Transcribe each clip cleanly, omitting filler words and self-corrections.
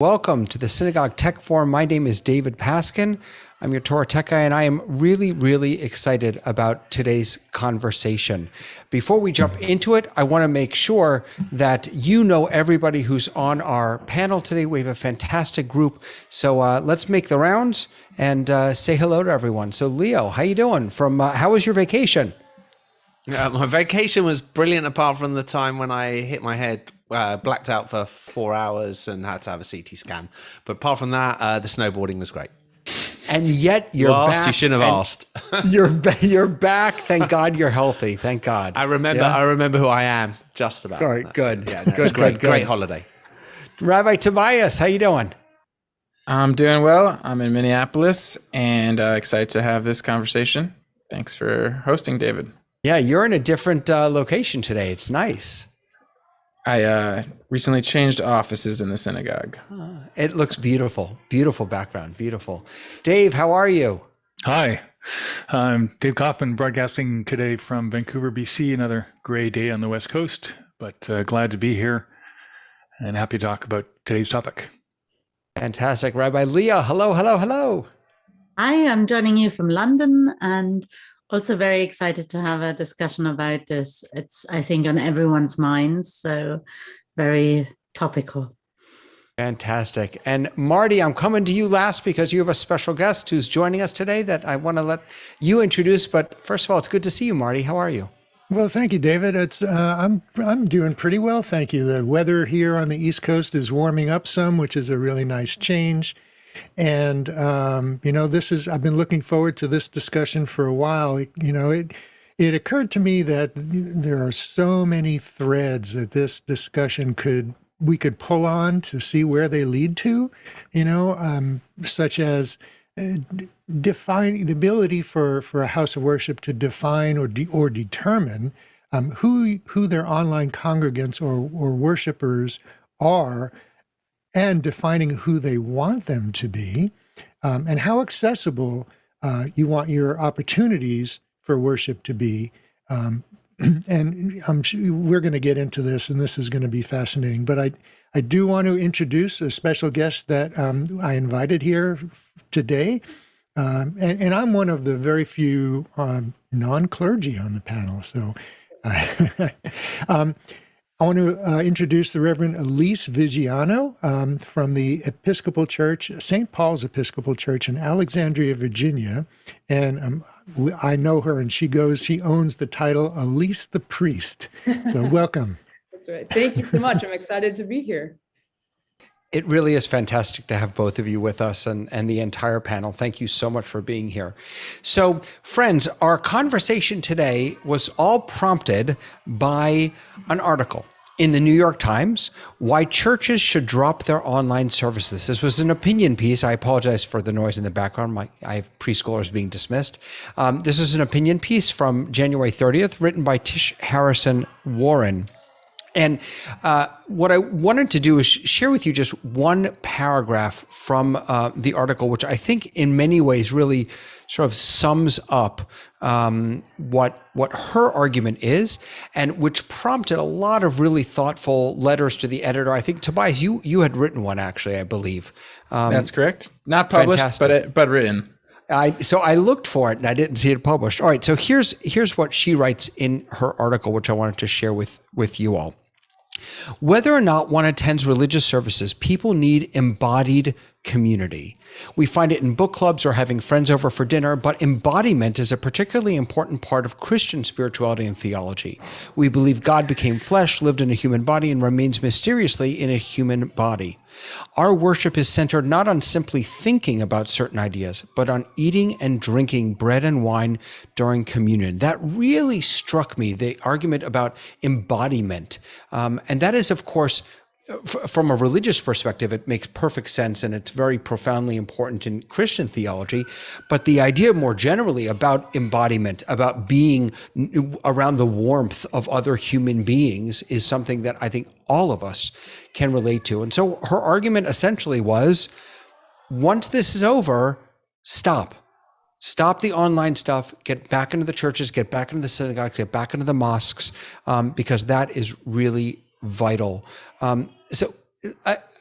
Welcome to the Synagogue Tech Forum. My name is David Paskin. I'm your Torah Tech guy, and I am really excited about today's conversation. Before we jump into it, I want to make sure that you know everybody who's on our panel today. We have a fantastic group, so let's make the rounds and say hello to everyone. So, Leo, how you doing? How was your vacation? My vacation was brilliant, apart from the time when I hit my head, blacked out for 4 hours and had to have a CT scan. But apart from that, the snowboarding was great. And yet you're back. You shouldn't have asked. You're back. Thank God you're healthy. Thank God. I remember who I am. Just about. All right, good. Yeah, no, good. Great holiday. Rabbi Tobias, how you doing? I'm doing well. I'm in Minneapolis and excited to have this conversation. Thanks for hosting, David. Yeah, you're in a different location today. It's nice. I recently changed offices in the synagogue. It looks beautiful. Beautiful background. Beautiful. Dave, how are you? Hi, I'm Dave Kauffman, broadcasting today from Vancouver, BC. Another gray day on the West Coast, but glad to be here and happy to talk about today's topic. Fantastic. Rabbi Leah, hello. I am joining you from London and also very excited to have a discussion about this. It's, I think, on everyone's minds, so very topical. Fantastic. And Marty, I'm coming to you last because you have a special guest who's joining us today that I want to let you introduce. But first of all, it's good to see you, Marty. How are you? Well, thank you, David. I'm doing pretty well, thank you. The weather here on the East Coast is warming up some, which is a really nice change. And, I've been looking forward to this discussion for a while. It occurred to me that there are so many threads that this discussion we could pull on to see where they lead to, such as define the ability for a house of worship to define or determine who their online congregants or worshipers are, and defining who they want them to be, and how accessible you want your opportunities for worship to be. And I'm sure we're going to get into this, and this is going to be fascinating. But I do want to introduce a special guest that I invited here today. And I'm one of the very few non-clergy on the panel. So I want to introduce the Reverend Elises Response from the Episcopal Church, St. Paul's Episcopal Church in Alexandria, Virginia. And I know her, and she owns the title Elise the Priest. So welcome. That's right. Thank you so much. I'm excited to be here. It really is fantastic to have both of you with us and the entire panel. Thank you so much for being here. So, friends, our conversation today was all prompted by an article in the New York Times, Why Churches Should Drop Their Online Services. This was an opinion piece. I apologize for the noise in the background. I have preschoolers being dismissed. This is an opinion piece from January 30th, written by Tish Harrison Warren. And what I wanted to do is share with you just one paragraph from the article, which I think in many ways really sort of sums up what her argument is, and which prompted a lot of really thoughtful letters to the editor. I think, Tobias, you had written one, actually, I believe. That's correct. Not published, but written. So I looked for it and I didn't see it published. All right, so here's what she writes in her article, which I wanted to share with you all. Whether or not one attends religious services, people need embodied community. We find it in book clubs or having friends over for dinner, but embodiment is a particularly important part of Christian spirituality and theology. We believe God became flesh, lived in a human body, and remains mysteriously in a human body. Our worship is centered not on simply thinking about certain ideas, but on eating and drinking bread and wine during communion. That really struck me, the argument about embodiment. And that is, of course, from a religious perspective, it makes perfect sense, and it's very profoundly important in Christian theology. But the idea more generally about embodiment, about being around the warmth of other human beings, is something that I think all of us can relate to. And so her argument essentially was, once this is over, stop the online stuff, get back into the churches, get back into the synagogues, get back into the mosques, because that is really vital. So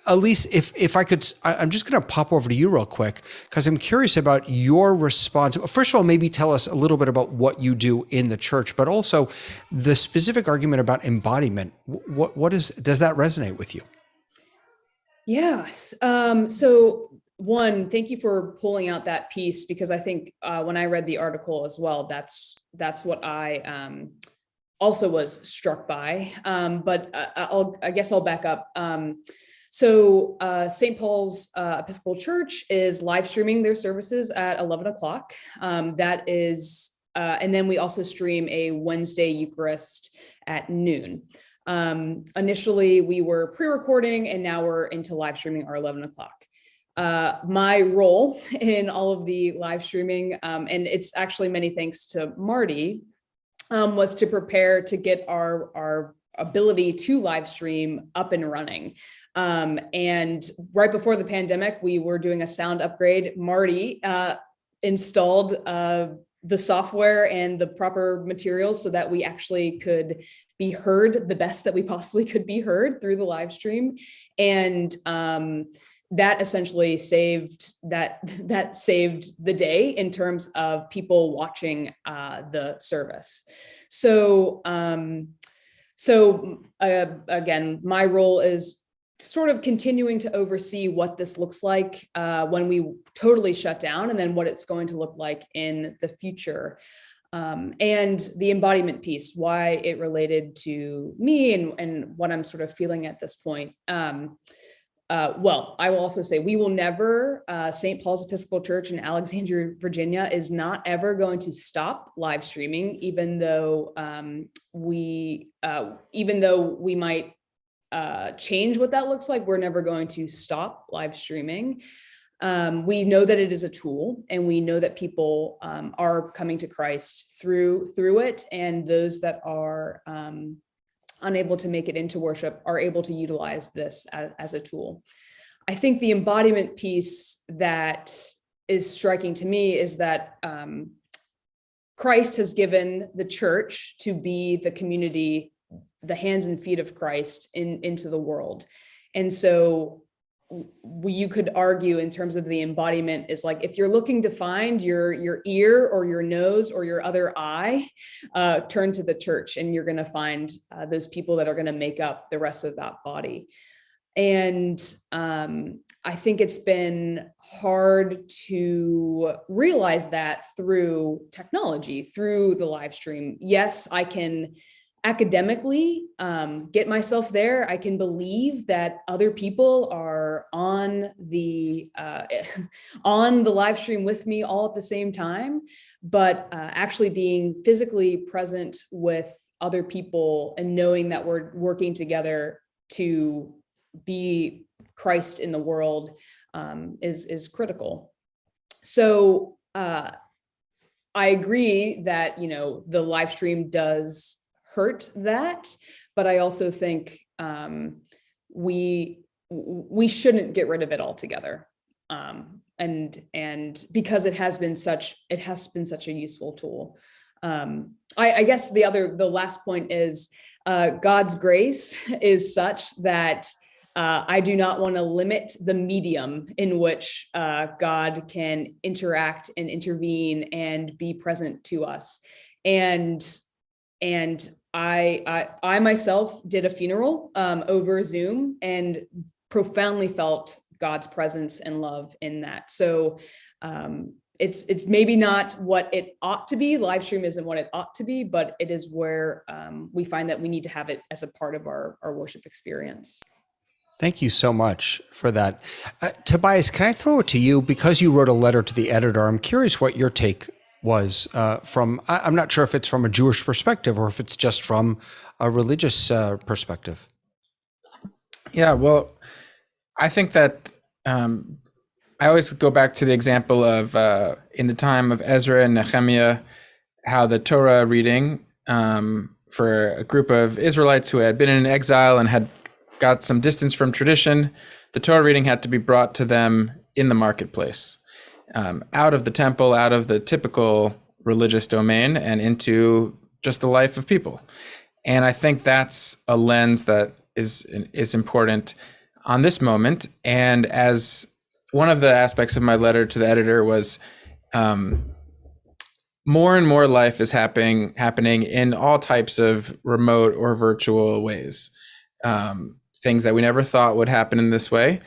Elise, if I could, I'm just going to pop over to you real quick because I'm curious about your response. First of all, maybe tell us a little bit about what you do in the church, but also the specific argument about embodiment. Does that resonate with you? Yes. So one, thank you for pulling out that piece, because I think when I read the article as well, that's what I also was struck by. But I guess I'll back up. So St. Paul's Episcopal Church is live streaming their services at 11 o'clock. That is, and then we also stream a Wednesday Eucharist at noon. Initially, we were pre-recording, and now we're into live streaming our 11 o'clock. My role in all of the live streaming, and it's actually many thanks to Marty, was to prepare to get our ability to live stream up and running. And right before the pandemic, we were doing a sound upgrade. Marty installed the software and the proper materials so that we actually could be heard the best that we possibly could be heard through the live stream. And that essentially saved the day in terms of people watching the service. So again, my role is sort of continuing to oversee what this looks like when we totally shut down, and then what it's going to look like in the future. And the embodiment piece, why it related to me and what I'm sort of feeling at this point. Well, I will also say we will never, St. Paul's Episcopal Church in Alexandria, Virginia is not ever going to stop live streaming, even though we might change what that looks like. We're never going to stop live streaming. We know that it is a tool, and we know that people are coming to Christ through it, and those that are unable to make it into worship are able to utilize this as a tool. I think the embodiment piece that is striking to me is that Christ has given the church to be the community, the hands and feet of Christ into the world. And so you could argue in terms of the embodiment is like, if you're looking to find your ear or your nose or your other eye, turn to the church, and you're going to find those people that are going to make up the rest of that body. And I think it's been hard to realize that through technology, through the live stream. Yes, I can academically get myself there. I can believe that other people are on the live stream with me all at the same time, but actually being physically present with other people and knowing that we're working together to be Christ in the world is critical. So I agree that, the live stream does hurt that, but I also think we shouldn't get rid of it altogether, and because it has been such a useful tool. I guess the last point is God's grace is such that I do not want to limit the medium in which God can interact and intervene and be present to us. And I myself did a funeral over Zoom and profoundly felt God's presence and love in that. So it's maybe not what it ought to be. Live stream isn't what it ought to be, but it is where we find that we need to have it as a part of our worship experience. Thank you so much for that. Tobias, can I throw it to you? Because you wrote a letter to the editor, I'm curious what your take was from, I'm not sure if it's from a Jewish perspective or if it's just from a religious perspective. Yeah, well, I think that I always go back to the example of in the time of Ezra and Nehemiah, how the Torah reading for a group of Israelites who had been in exile and had got some distance from tradition, the Torah reading had to be brought to them in the marketplace, out of the temple, out of the typical religious domain, and into just the life of people. And I think that's a lens that is important on this moment. And as one of the aspects of my letter to the editor was, more and more life is happening in all types of remote or virtual ways. Things that we never thought would happen in this way,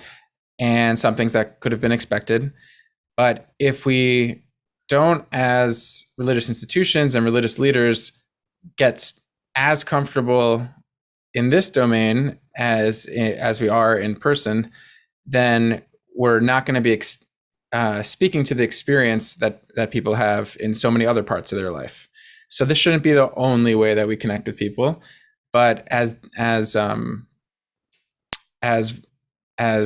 and some things that could have been expected. But if we don't, as religious institutions and religious leaders, get as comfortable in this domain as we are in person, then we're not going to be speaking to the experience that people have in so many other parts of their life. So this shouldn't be the only way that we connect with people, but as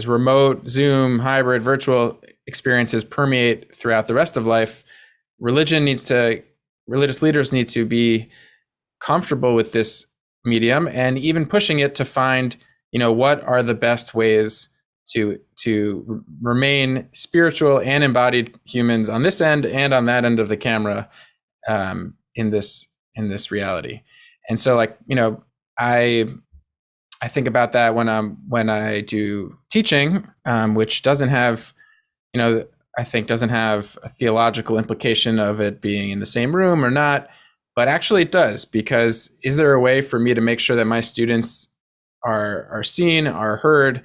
remote, Zoom, hybrid, virtual experiences permeate throughout the rest of life, religious leaders need to be comfortable with this medium and even pushing it to find, what are the best ways to remain spiritual and embodied humans on this end and on that end of the camera, in this reality. And so, I think about that when I do teaching, which doesn't have, doesn't have a theological implication of it being in the same room or not, but actually it does, because is there a way for me to make sure that my students are seen, are heard,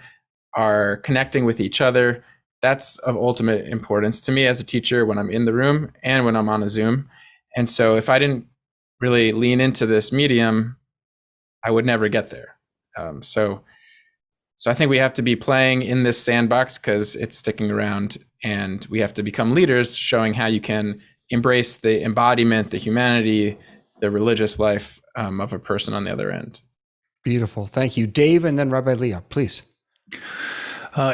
are connecting with each other? That's of ultimate importance to me as a teacher when I'm in the room and when I'm on a Zoom. And so if I didn't really lean into this medium, I would never get there. So I think we have to be playing in this sandbox because it's sticking around, and we have to become leaders, showing how you can embrace the embodiment, the humanity, the religious life of a person on the other end. Beautiful. Thank you. Dave, and then Rabbi Leah, please.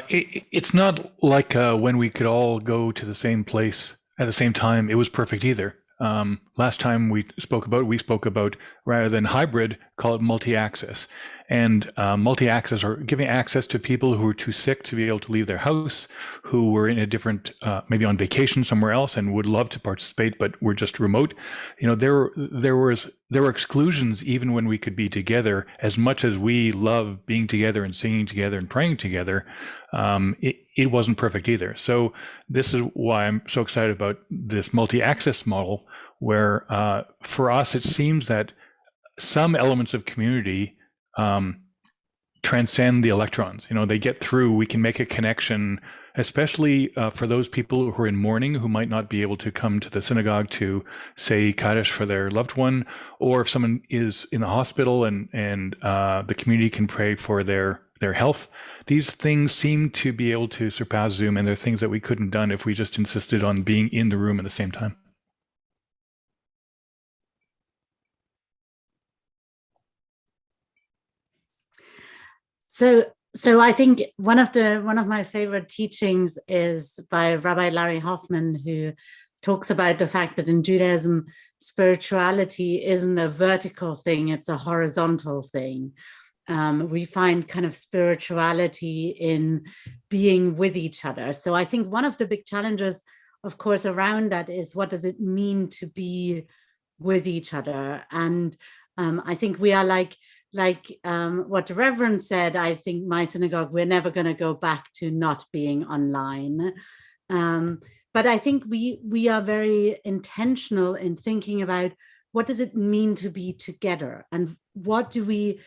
It's not like when we could all go to the same place at the same time. It was perfect either. Last time we spoke about rather than hybrid, call it multi-access. And multi-access, or giving access to people who are too sick to be able to leave their house, who were in a different, maybe on vacation somewhere else and would love to participate, but were just remote. There were exclusions even when we could be together. As much as we love being together and singing together and praying together, it wasn't perfect either. So this is why I'm so excited about this multi-access model, where for us, it seems that some elements of community transcend the electrons. They get through. We can make a connection, especially for those people who are in mourning, who might not be able to come to the synagogue to say Kaddish for their loved one, or if someone is in the hospital and the community can pray for their health. These things seem to be able to surpass Zoom, and they're things that we couldn't have done if we just insisted on being in the room at the same time. So I think one of my favorite teachings is by Rabbi Larry Hoffman, who talks about the fact that in Judaism, spirituality isn't a vertical thing, it's a horizontal thing. We find kind of spirituality in being with each other. So I think one of the big challenges, of course, around that is, what does it mean to be with each other? And I think we are like what the Reverend said, I think my synagogue, we're never going to go back to not being online. But I think we are very intentional in thinking about, what does it mean to be together? And what do we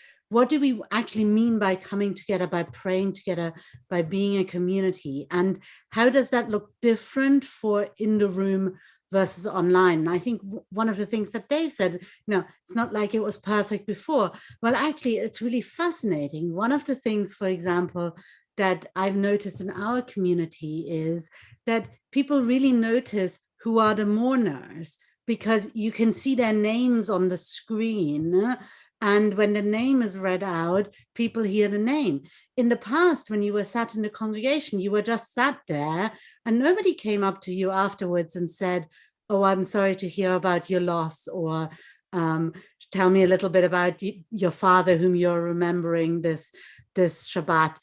actually mean by coming together, by praying together, by being a community? And how does that look different for in the room versus online? And I think one of the things that Dave said, it's not like it was perfect before. Well, actually, it's really fascinating. One of the things, for example, that I've noticed in our community is that people really notice who are the mourners, because you can see their names on the screen. And when the name is read out, people hear the name. In the past, when you were sat in the congregation, you were just sat there and nobody came up to you afterwards and said, "Oh, I'm sorry to hear about your loss," or "Tell me a little bit about your father whom you're remembering this Shabbat."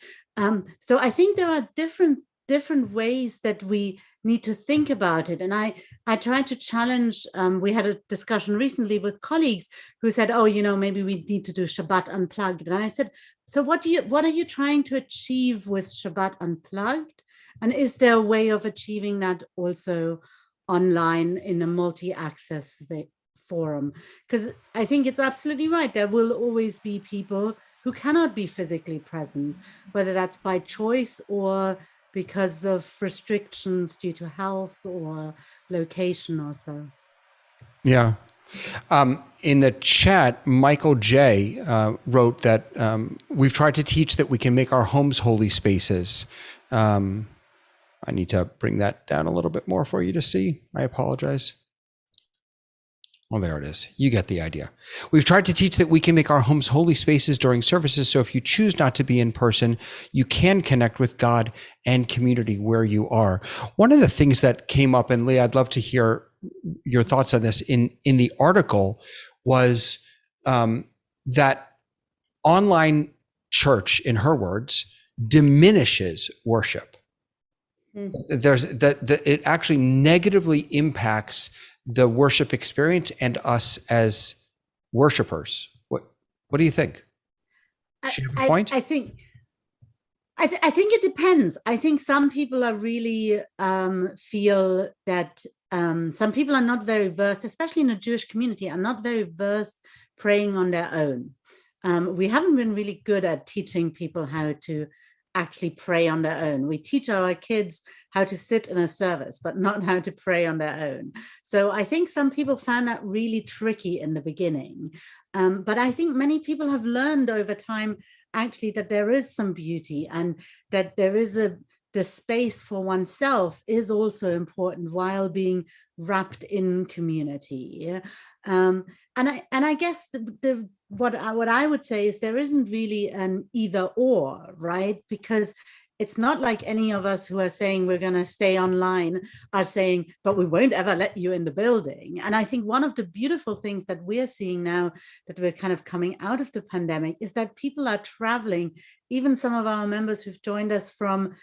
So I think there are different different ways that we need to think about it. And I tried to challenge, we had a discussion recently with colleagues who said, oh, maybe we need to do Shabbat Unplugged. And I said, so what are you trying to achieve with Shabbat Unplugged? And is there a way of achieving that also online in a multi-access forum? Because I think it's absolutely right. There will always be people who cannot be physically present, whether that's by choice or because of restrictions due to health or location or so. Yeah. In the chat, Michael J. Wrote that we've tried to teach that we can make our homes holy spaces. I need to bring that down a little bit more for you to see. I apologize. Well, there it is. You get the idea. We've tried to teach that we can make our homes holy spaces during services. So if you choose not to be in person, you can connect with God and community where you are. One of the things that came up, and Leah, I'd love to hear your thoughts on this in the article, was that online church, in her words, diminishes worship. There's that it actually negatively impacts the worship experience and us as worshipers. What do you think? She have a point? I think it depends. I think some people are really feel that some people are not very versed, especially in the Jewish community, are not very versed praying on their own. We haven't been really good at teaching people how to actually pray on their own. We teach our kids how to sit in a service, but not how to pray on their own. So I think some people found that really tricky in the beginning. But I think many people have learned over time, actually, that there is some beauty and that there is the space for oneself is also important while being wrapped in community. And I guess what I would say is there isn't really an either or, right? Because it's not like any of us who are saying we're going to stay online are saying, but we won't ever let you in the building. And I think one of the beautiful things that we're seeing now that we're kind of coming out of the pandemic is that people are traveling. Even some of our members who've joined us from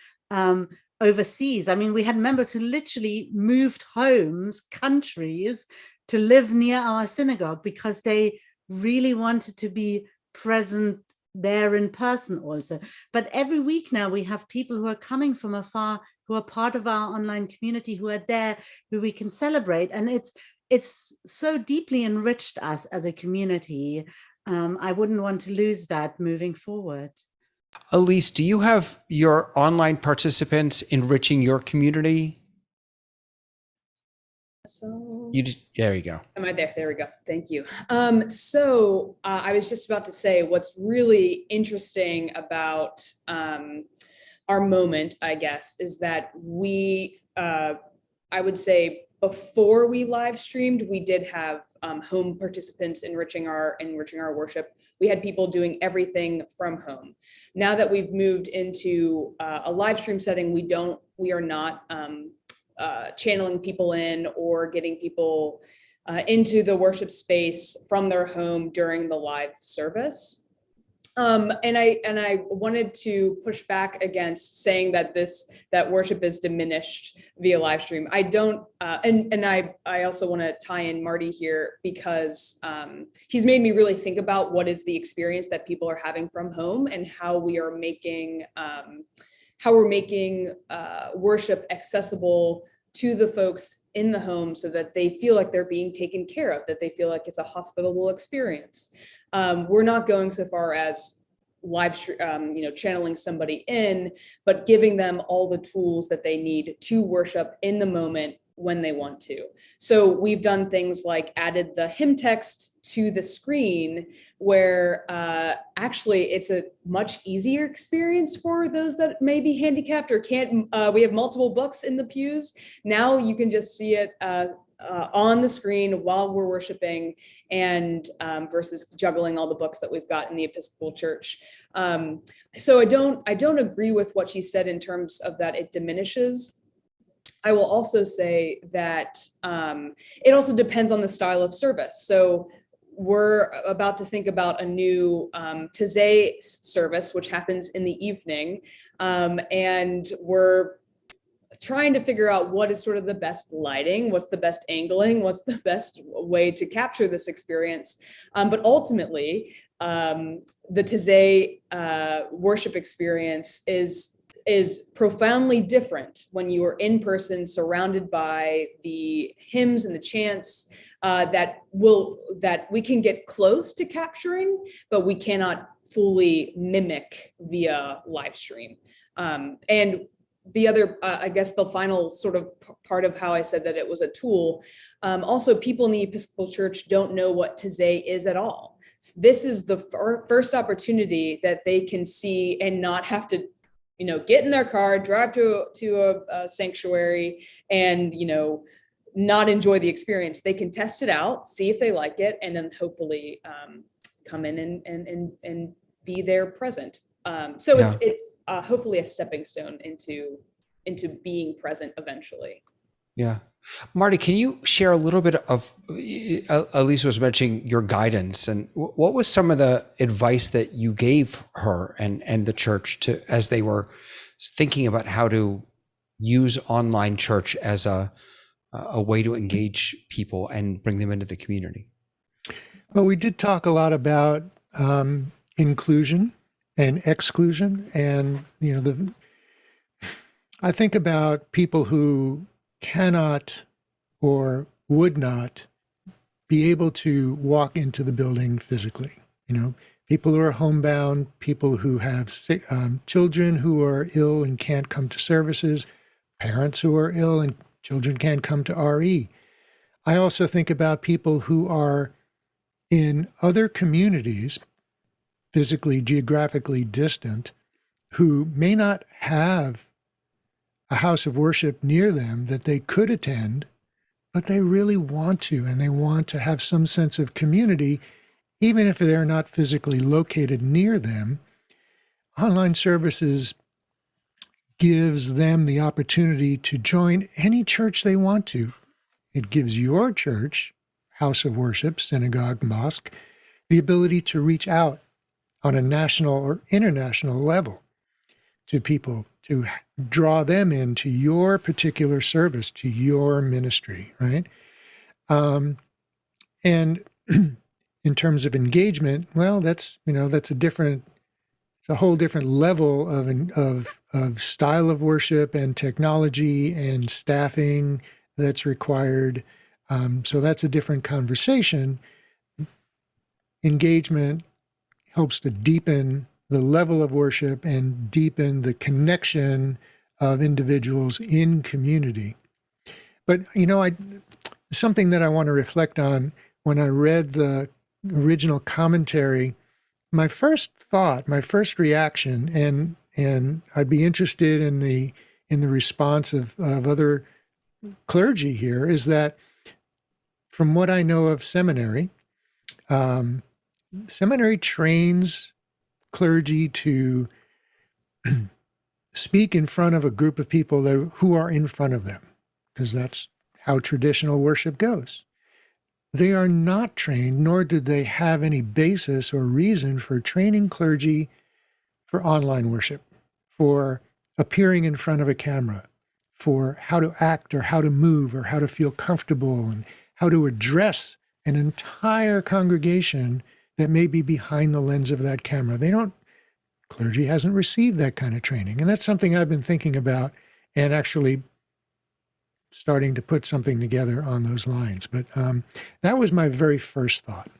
overseas. I mean, we had members who literally moved homes, countries, to live near our synagogue because they really wanted to be present there in person also. But every week now we have people who are coming from afar, who are part of our online community, who are there, who we can celebrate. And it's so deeply enriched us as a community. I wouldn't want to lose that moving forward. Elise, do you have your online participants enriching your community? So there you go. Am I there? There we go. Thank you. So I was just about to say what's really interesting about our moment, I guess, is that we, I would say before we live streamed, we did have home participants enriching our worship. We had people doing everything from home. Now that we've moved into a live stream setting, we are not channeling people in or getting people into the worship space from their home during the live service. And I wanted to push back against saying that that worship is diminished via live stream. I don't, and I also want to tie in Marty here because he's made me really think about what is the experience that people are having from home and how we are making worship accessible to the folks in the home so that they feel like they're being taken care of, that they feel like it's a hospitable experience. We're not going so far as live stream, channeling somebody in, but giving them all the tools that they need to worship in the moment when they want to. So we've done things like added the hymn text to the screen where actually it's a much easier experience for those that may be handicapped or can't. We have multiple books in the pews. Now you can just see it on the screen while we're worshiping, and versus juggling all the books that we've got in the Episcopal Church. So I don't agree with what she said in terms of that it diminishes. I will also say that it also depends on the style of service. So we're about to think about a new Tazay service, which happens in the evening. And we're trying to figure out what is sort of the best lighting, what's the best angling, what's the best way to capture this experience. But ultimately, the Taizé worship experience is profoundly different when you are in person, surrounded by the hymns and the chants that we can get close to capturing, but we cannot fully mimic via live stream. And the other, I guess the final sort of part of how I said that it was a tool, also people in the Episcopal Church don't know what Taizé is at all. So this is the first opportunity that they can see and not have to, get in their car, drive to a sanctuary and, not enjoy the experience. They can test it out, see if they like it, and then hopefully come in and be there present. So yeah. It's hopefully a stepping stone into being present eventually. Yeah. Marty, can you share a little bit of, Elise was mentioning your guidance, and what was some of the advice that you gave her and the church as they were thinking about how to use online church as a way to engage people and bring them into the community? Well, we did talk a lot about inclusion and exclusion, and I think about people who cannot or would not be able to walk into the building physically. People who are homebound, people who have children who are ill and can't come to services, parents who are ill and children can't come to RE. I also think about people who are in other communities, physically, geographically distant, who may not have a house of worship near them that they could attend, but they really want to, and they want to have some sense of community, even if they're not physically located near them. Online services gives them the opportunity to join any church they want to. It gives your church, house of worship, synagogue, mosque, the ability to reach out on a national or international level to people, to draw them into your particular service, to your ministry, right? And in terms of engagement, well, that's it's a whole different level of style of worship and technology and staffing that's required. So that's a different conversation. Engagement helps to deepen the level of worship and deepen the connection of individuals in community. But, something that I want to reflect on when I read the original commentary, my first reaction, and I'd be interested in the response of other clergy here, is that from what I know of seminary, seminary trains clergy to speak in front of a group of people who are in front of them, because that's how traditional worship goes. They are not trained, nor did they have any basis or reason for training clergy for online worship, for appearing in front of a camera, for how to act or how to move or how to feel comfortable and how to address an entire congregation that may be behind the lens of that camera. Clergy hasn't received that kind of training. And that's something I've been thinking about and actually starting to put something together on those lines. But that was my very first thought.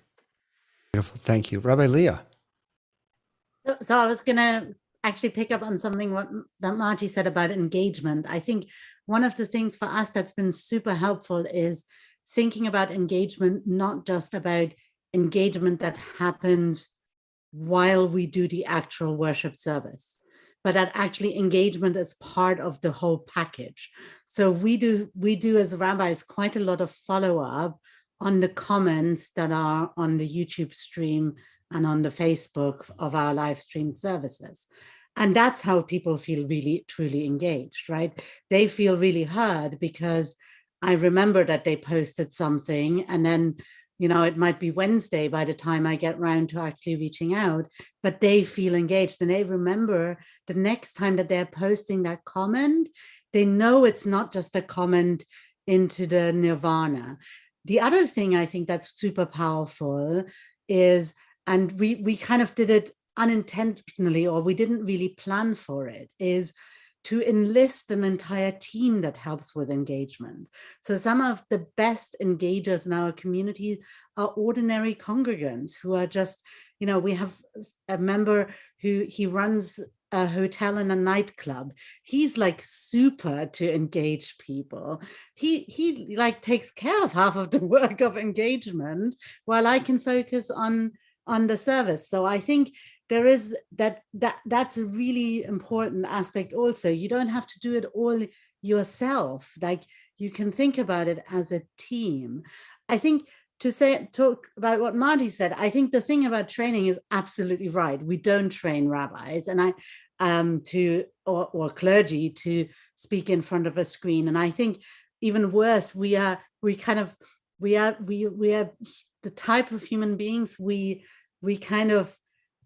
Beautiful. Thank you. Rabbi Leah. So I was going to actually pick up on something that Marty said about engagement. I think one of the things for us that's been super helpful is thinking about engagement, not just about engagement that happens while we do the actual worship service, but that actually engagement is part of the whole package. So we do as rabbis quite a lot of follow-up on the comments that are on the YouTube stream and on the Facebook of our live stream services. And that's how people feel really, truly engaged, right? They feel really heard because I remember that they posted something, and then it might be Wednesday by the time I get around to actually reaching out, but they feel engaged and they remember the next time that they're posting that comment, they know it's not just a comment into the nirvana. The other thing I think that's super powerful is, and we kind of did it unintentionally, or we didn't really plan for it, is to enlist an entire team that helps with engagement. So some of the best engagers in our community are ordinary congregants who are just, we have a member who he runs a hotel and a nightclub. He's like super to engage people. He like takes care of half of the work of engagement while I can focus on the service. So I think there is that's a really important aspect also. You don't have to do it all yourself. Like, you can think about it as a team. I think talk about what Marty said, I think the thing about training is absolutely right. We don't train rabbis and or clergy to speak in front of a screen. And I think even worse, we are the type of human beings, we kind of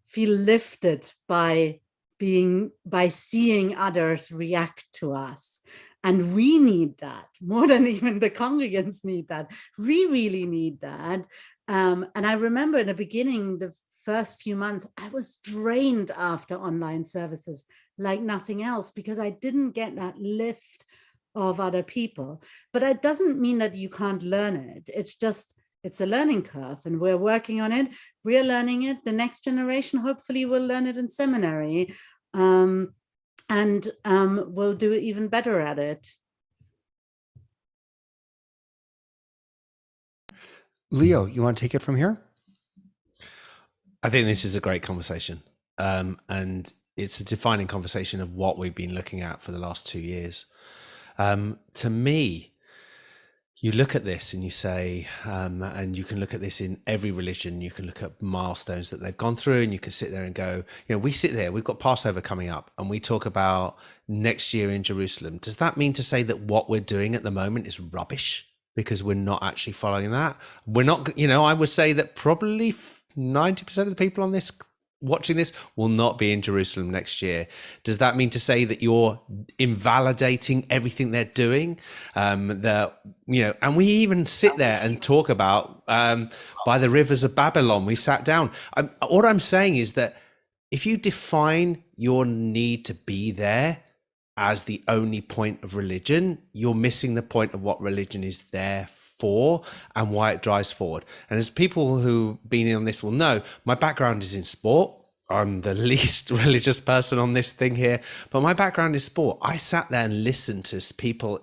feel lifted by seeing others react to us. And we need that more than even the congregants need that. We really need that. And I remember in the beginning, the first few months, I was drained after online services like nothing else, because I didn't get that lift of other people. But it doesn't mean that you can't learn it. It's a learning curve, and we're working on it. We're learning it. The next generation hopefully will learn it in seminary, and we'll do even better at it. Leo, you want to take it from here? I think this is a great conversation, and it's a defining conversation of what we've been looking at for the last 2 years. To me, you look at this and you say, and you can look at this in every religion, you can look at milestones that they've gone through, and you can sit there and go, we sit there, we've got Passover coming up, and we talk about next year in Jerusalem. Does that mean to say that what we're doing at the moment is rubbish because we're not actually following that? We're not, I would say that probably 90% of the people on this watching this will not be in Jerusalem next year. Does that mean to say that you're invalidating everything they're doing? And we even sit there and talk about by the rivers of Babylon, we sat down. What I'm saying is that if you define your need to be there as the only point of religion, you're missing the point of what religion is there for and why it drives forward. And as people who've been in on this will know, my background is in sport. I'm the least religious person on this thing here, but my background is sport. I sat there and listened to people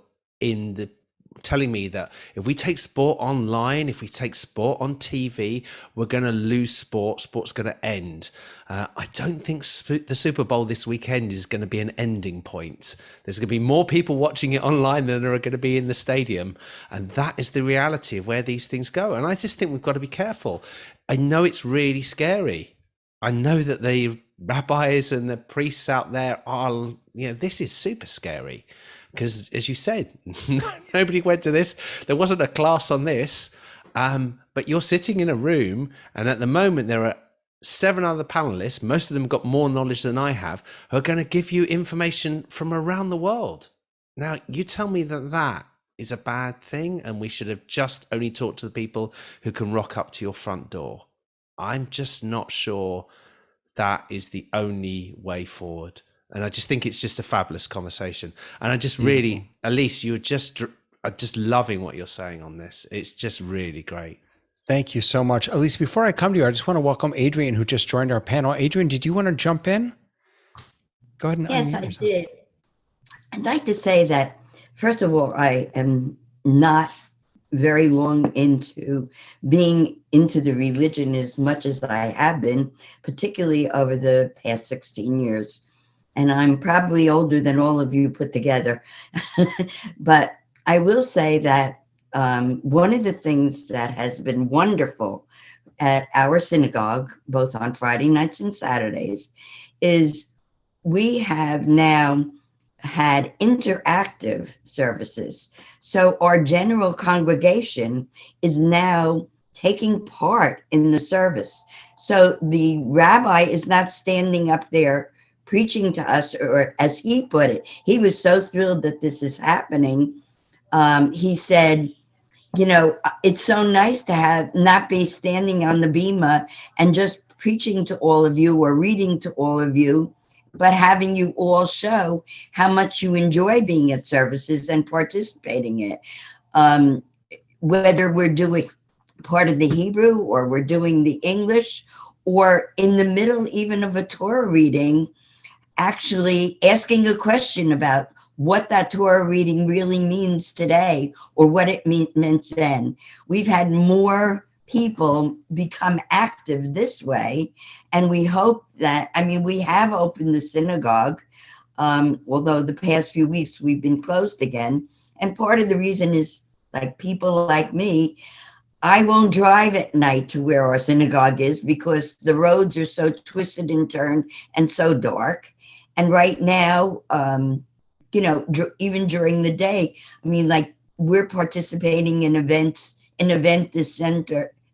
telling me that if we take sport online, if we take sport on TV, we're going to lose sport. Sport's going to end. I don't think the Super Bowl this weekend is going to be an ending point. There's going to be more people watching it online than there are going to be in the stadium. And that is the reality of where these things go. And I just think we've got to be careful. I know it's really scary. I know that the rabbis and the priests out there are, this is super scary. Because as you said, nobody went to this. There wasn't a class on this. But you're sitting in a room, and at the moment there are 7 other panelists, most of them got more knowledge than I have, who are going to give you information from around the world. Now, you tell me that is a bad thing, and we should have just only talked to the people who can rock up to your front door. I'm just not sure that is the only way forward. And I just think it's just a fabulous conversation. And I just really, Elise, you're just loving what you're saying on this. It's just really great. Thank you so much. Elise, before I come to you, I just want to welcome Adrian, who just joined our panel. Adrian, did you want to jump in? Go ahead and Yes, unmute I yourself. did. I'd like to say that, first of all, I am not very long into being into the religion as much as I have been, particularly over the past 16 years. And I'm probably older than all of you put together. But I will say that one of the things that has been wonderful at our synagogue, both on Friday nights and Saturdays, is we have now had interactive services. So our general congregation is now taking part in the service. So the rabbi is not standing up there preaching to us, or as he put it, he was so thrilled that this is happening. He said, you know, it's so nice to have not be standing on the bema and just preaching to all of you or reading to all of you, but having you all show how much you enjoy being at services and participating in it. Whether we're doing part of the Hebrew or we're doing the English, or in the middle even of a Torah reading, actually asking a question about what that Torah reading really means today or what it meant then. We've had more people become active this way, and we hope that, I mean, we have opened the synagogue, although the past few weeks we've been closed again. And part of the reason is, like, people like me, I won't drive at night to where our synagogue is because the roads are so twisted and turned and so dark. And right now, you know, even during the day, I mean, like, we're participating in events,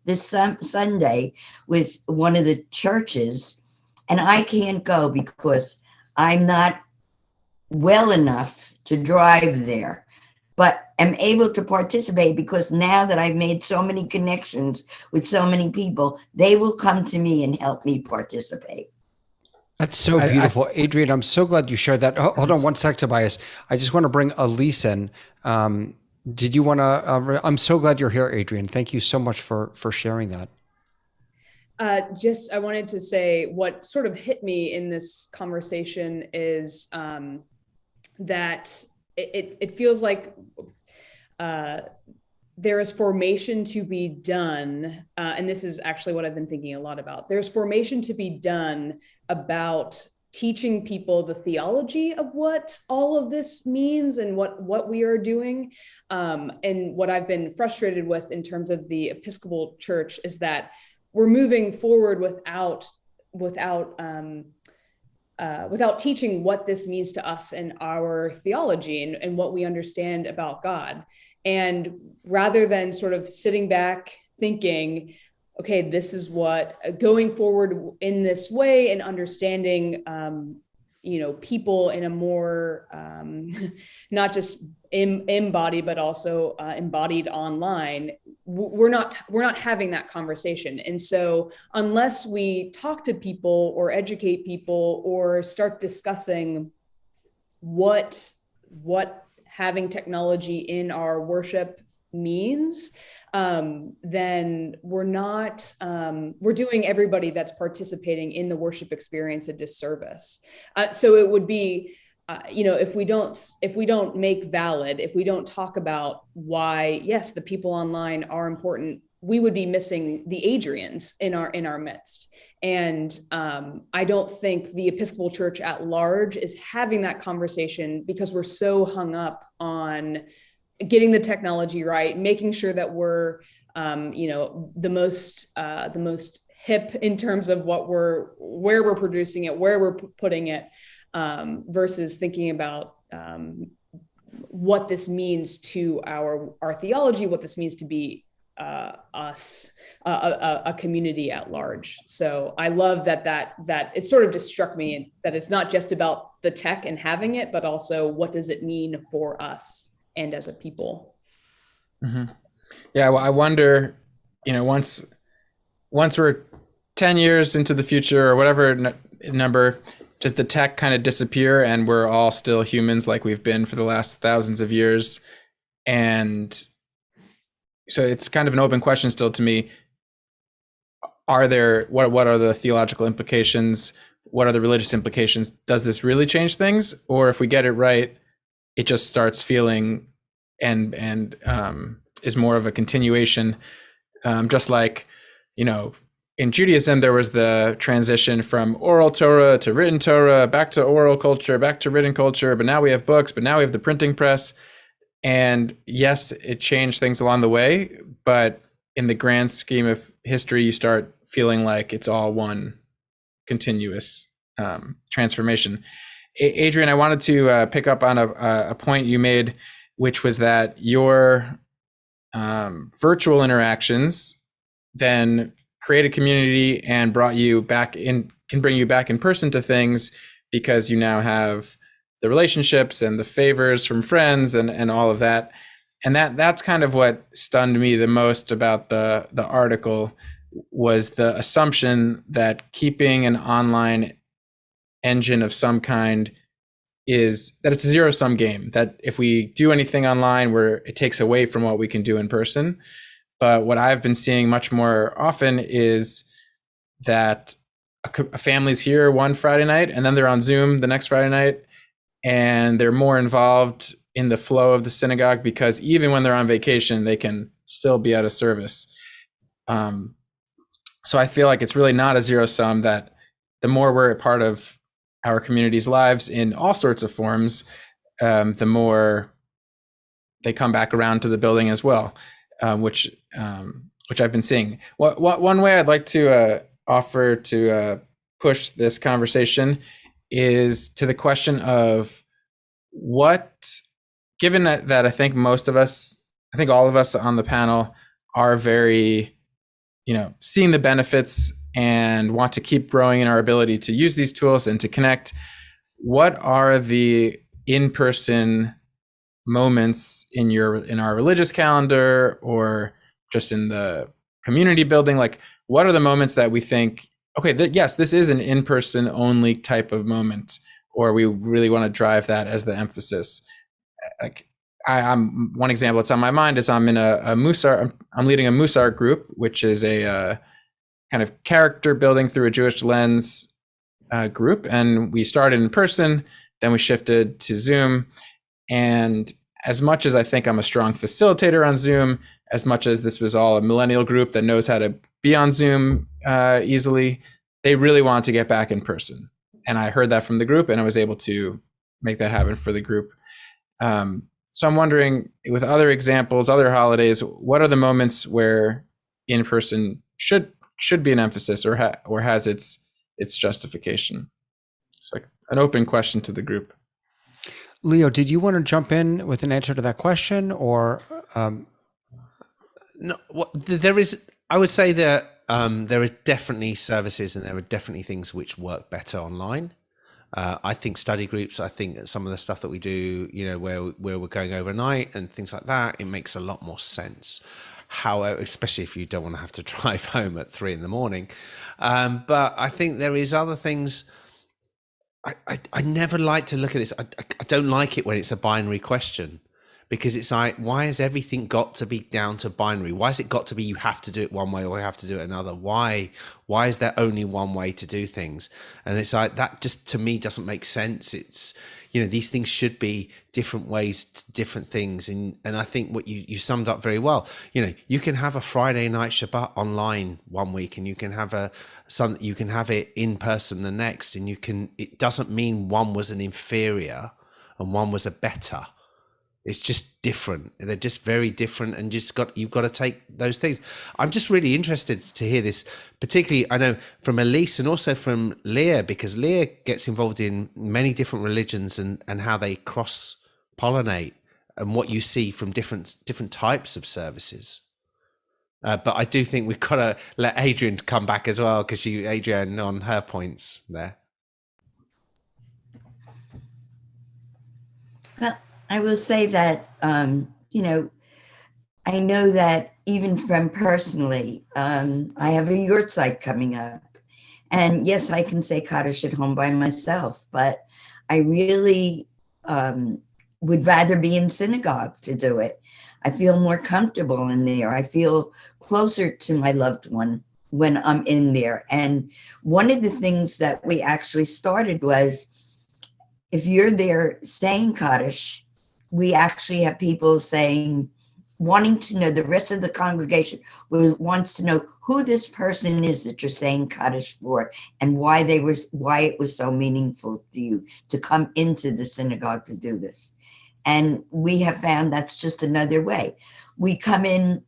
this Sunday with one of the churches, and I can't go because I'm not well enough to drive there, but am able to participate because now that I've made so many connections with so many people, they will come to me and help me participate. That's so beautiful. Adrian, I'm so glad you shared that. Hold on one sec, Tobias. I just want to bring Elise in. Did you want to, I'm so glad you're here, Adrian. Thank you so much for sharing that. I wanted to say what sort of hit me in this conversation is that it feels like there is formation to be done. And this is actually what I've been thinking a lot about. There's formation to be done about teaching people the theology of what all of this means and what we are doing. And what I've been frustrated with in terms of the Episcopal Church is that we're moving forward without teaching what this means to us and our theology and what we understand about God. And rather than sort of sitting back thinking, okay, this is what going forward in this way and understanding, people in a more, not just embodied, but also embodied online, we're not having that conversation. And so unless we talk to people or educate people or start discussing what having technology in our worship means, then we're doing everybody that's participating in the worship experience a disservice. So it would be, if we don't make valid, if we don't talk about why, yes, the people online are important, we would be missing the Adrians in our midst. And I don't think the Episcopal Church at large is having that conversation because we're so hung up on getting the technology right, making sure that we're, the most hip in terms of where we're producing it, where we're putting it, versus thinking about what this means to our theology, what this means to be us, a community at large. So I love that it sort of just struck me that it's not just about the tech and having it, but also what does it mean for us and as a people. Mm-hmm. Yeah, well, I wonder, once we're 10 years into the future or whatever number, does the tech kind of disappear and we're all still humans like we've been for the last thousands of years? And so it's kind of an open question still to me. What are the theological implications? What are the religious implications? Does this really change things? Or if we get it right, it just starts feeling and is more of a continuation, just like, in Judaism, there was the transition from oral Torah to written Torah, back to oral culture, back to written culture, but now we have books, but now we have the printing press. And yes, it changed things along the way, but in the grand scheme of history, you start feeling like it's all one continuous transformation. Adrian, I wanted to pick up on a point you made, which was that your virtual interactions then create a community and can bring you back in person to things because you now have the relationships and the favors from friends and all of that. And that's kind of what stunned me the most about the article, was the assumption that keeping an online engine of some kind is that it's a zero-sum game, that if we do anything online, where it takes away from what we can do in person. But what I've been seeing much more often is that a family's here one Friday night, and then they're on Zoom the next Friday night, and they're more involved in the flow of the synagogue, because even when they're on vacation, they can still be at a service. So I feel like it's really not a zero sum, that the more we're a part of our community's lives in all sorts of forms, the more they come back around to the building as well, which I've been seeing. One way I'd like to offer to push this conversation is to the question of given that I think all of us on the panel are very, seeing the benefits and want to keep growing in our ability to use these tools and to connect, what are the in-person moments in our religious calendar, or just in the community building? Like, what are the moments that we think, okay, yes, this is an in-person only type of moment, or we really want to drive that as the emphasis? Like, I'm one example that's on my mind is I'm in a Musar. I'm leading a Musar group, which is a kind of character building through a Jewish lens group, and we started in person, then we shifted to Zoom. And as much as I think I'm a strong facilitator on Zoom, as much as this was all a millennial group that knows how to be on Zoom easily, they really want to get back in person. And I heard that from the group, and I was able to make that happen for the group. So I'm wondering, with other examples, other holidays, what are the moments where in-person should be an emphasis, or has its justification? It's like an open question to the group. Leo, did you want to jump in with an answer to that question, or? No, there is. I would say that there are definitely services, and there are definitely things which work better online. I think study groups, I think some of the stuff that we do, where we're going overnight and things like that, it makes a lot more sense. However, especially if you don't want to have to drive home at 3 a.m. But I think there is other things. I never like to look at this. I don't like it when it's a binary question, because it's like, why has everything got to be down to binary? Why has it got to be you have to do it one way or you have to do it another? Why is there only one way to do things? And it's like, that just to me doesn't make sense. It's, these things should be different ways to different things. And I think what you summed up very well. You can have a Friday night Shabbat online one week, and you can have it in person the next, and it doesn't mean one was an inferior and one was a better. It's just different. They're just very different, and you've got to take those things. I'm just really interested to hear this, particularly I know from Elise and also from Leah, because Leah gets involved in many different religions and how they cross-pollinate, and what you see from different types of services. But I do think we've got to let Adrian come back as well, because Adrian on her points there. Well, I will say that, I know that even from personally, I have a yurtzeit coming up. And yes, I can say Kaddish at home by myself, but I really would rather be in synagogue to do it. I feel more comfortable in there. I feel closer to my loved one when I'm in there. And one of the things that we actually started was, if you're there saying Kaddish, we actually have people wanting to know, the rest of the congregation wants to know who this person is that you're saying Kaddish for, and why it was so meaningful to you to come into the synagogue to do this. And we have found that's just another way. We come in,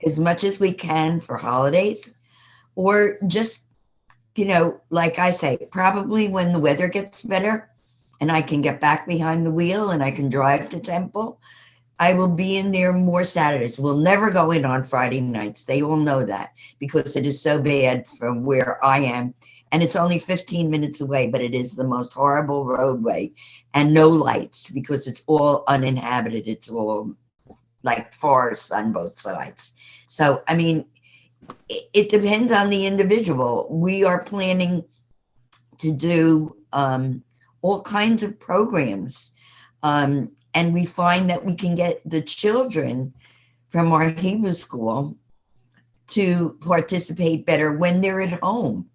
as much as we can for holidays, or just, like I say, probably when the weather gets better and I can get back behind the wheel and I can drive to temple, I will be in there more Saturdays. We'll never go in on Friday nights. They all know that, because it is so bad from where I am. and it's only 15 minutes away, but it is the most horrible roadway and no lights because it's all uninhabited. It's all like forests on both sides. So, I mean, it depends on the individual. We are planning to do all kinds of programs. And we find that we can get the children from our Hebrew school to participate better when they're at home.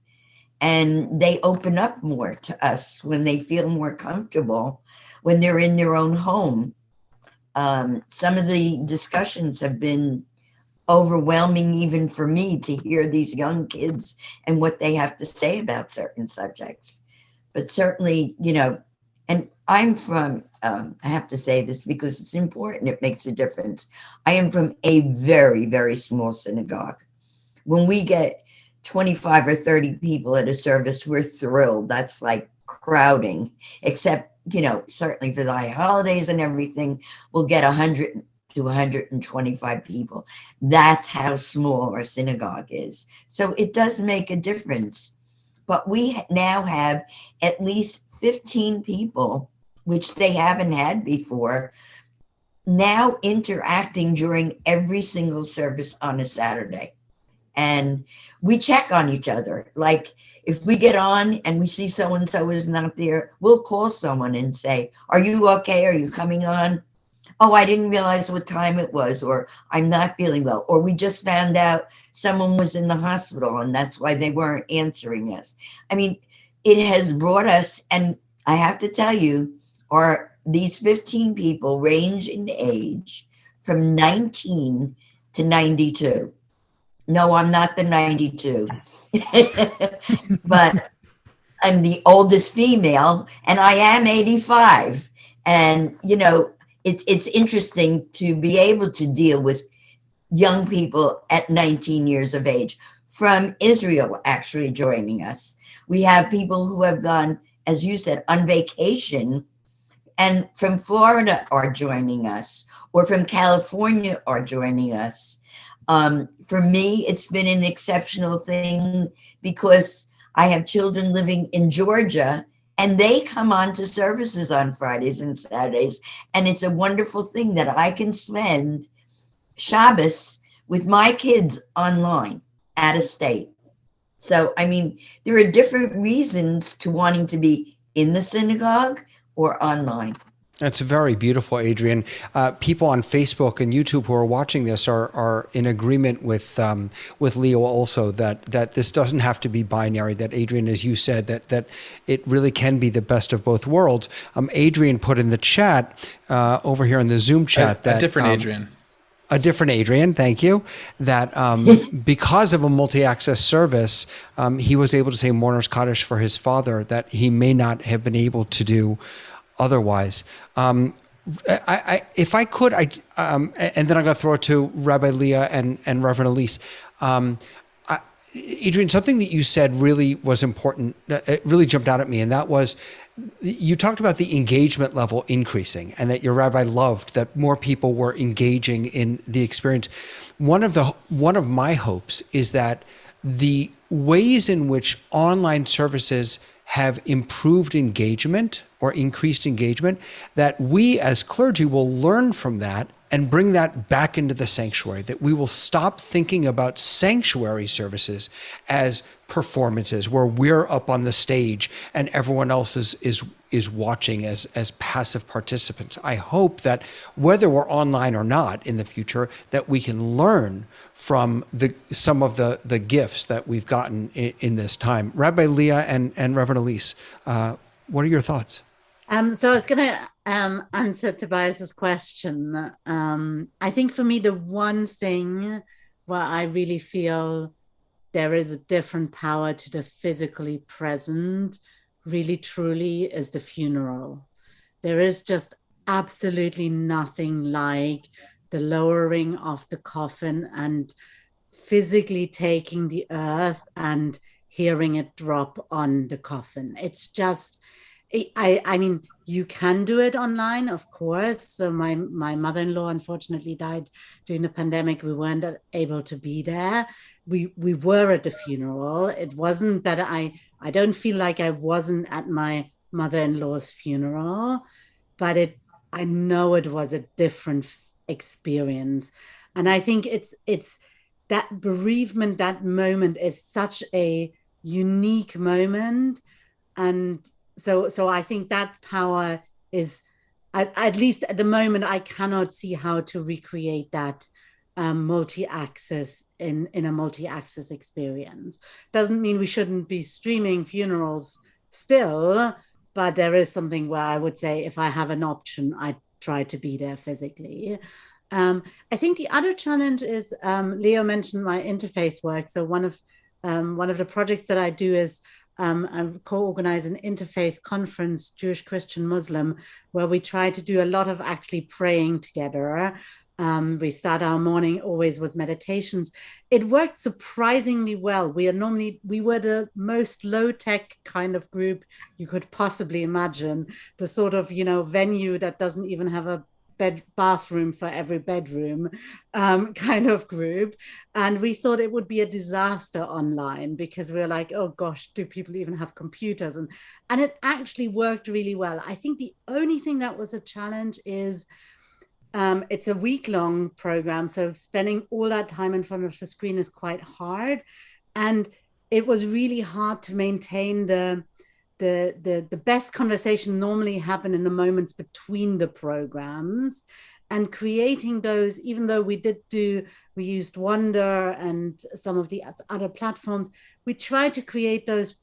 And they open up more to us when they feel more comfortable when they're in their own home. Some of the discussions have been overwhelming even for me to hear these young kids and what they have to say about certain subjects. But certainly, you know, and I'm from, I have to say this because it's important, it makes a difference. I am from a very, very small synagogue. When we get 25 or 30 people at a service, we're thrilled. That's like crowding, except, you know, certainly for the high holidays and everything, we'll get 100 to 125 people. That's how small our synagogue is. So it does make a difference. But we now have at least 15 people, which they haven't had before, now interacting during every single service on a Saturday. And we check on each other. Like if we get on and we see so-and-so is not there, we'll call someone and say, are you okay? Are you coming on? Oh, I didn't realize what time it was, or I'm not feeling well, or we just found out someone was in the hospital and that's why they weren't answering us. I mean, it has brought us, and I have to tell you, these 15 people range in age from 19 to 92. No, I'm not the 92, but I'm the oldest female and I am 85. And, you know, it's interesting to be able to deal with young people at 19 years of age from Israel actually joining us. We have people who have gone, as you said, on vacation and from Florida are joining us, or from California are joining us. For me, it's been an exceptional thing because I have children living in Georgia and they come on to services on Fridays and Saturdays. And it's a wonderful thing that I can spend Shabbos with my kids online out of state. So, I mean, there are different reasons to wanting to be in the synagogue or online. That's very beautiful, Adrian. People on Facebook and YouTube who are watching this are in agreement with Leo also that this doesn't have to be binary. That Adrian, as you said, that it really can be the best of both worlds. Adrian put in the chat over here in the Zoom chat a different Adrian. A different Adrian, thank you. That because of a multi-access service, he was able to say Mourner's Kaddish for his father that he may not have been able to do otherwise. If I could, and then I'm going to throw it to Rabbi Leah and Reverend Elise. Adrian, something that you said really was important. It really jumped out at me, and that was you talked about the engagement level increasing, and that your rabbi loved that more people were engaging in the experience. One of my hopes is that the ways in which online services have improved engagement or increased engagement, that we as clergy will learn from that and bring that back into the sanctuary, that we will stop thinking about sanctuary services as performances where we're up on the stage and everyone else is watching as passive participants. I hope that whether we're online or not in the future, that we can learn from some of the gifts that we've gotten in this time. Rabbi Leah and Reverend Elise, what are your thoughts? So I was going to answer Tobias's question. I think for me, the one thing where I really feel there is a different power to the physically present, really truly, is the funeral. There is just absolutely nothing like the lowering of the coffin and physically taking the earth and hearing it drop on the coffin. It's just, I mean, you can do it online, of course. So my mother-in-law unfortunately died during the pandemic. We weren't able to be there. we were at the funeral. It wasn't that I don't feel like I wasn't at my mother-in-law's funeral, but I know it was a different experience. And I think it's that bereavement, that moment is such a unique moment. And so I think that power is, at least at the moment, I cannot see how to recreate that multi-access in a multi-access experience. Doesn't mean we shouldn't be streaming funerals still, but there is something where I would say if I have an option, I try to be there physically. I think the other challenge is, Leo mentioned my interfaith work. So one of the projects that I do is I co-organize an interfaith conference, Jewish, Christian, Muslim, where we try to do a lot of actually praying together. We start our morning always with meditations. It worked surprisingly well. We were the most low-tech kind of group you could possibly imagine. The sort of, venue that doesn't even have a bathroom for every bedroom kind of group. And we thought it would be a disaster online because we were like, oh gosh, do people even have computers? And it actually worked really well. I think the only thing that was a challenge is it's a week-long program, so spending all that time in front of the screen is quite hard, and it was really hard to maintain the best conversation normally happen in the moments between the programs, and creating those, even though we used Wonder and some of the other platforms, we tried to create those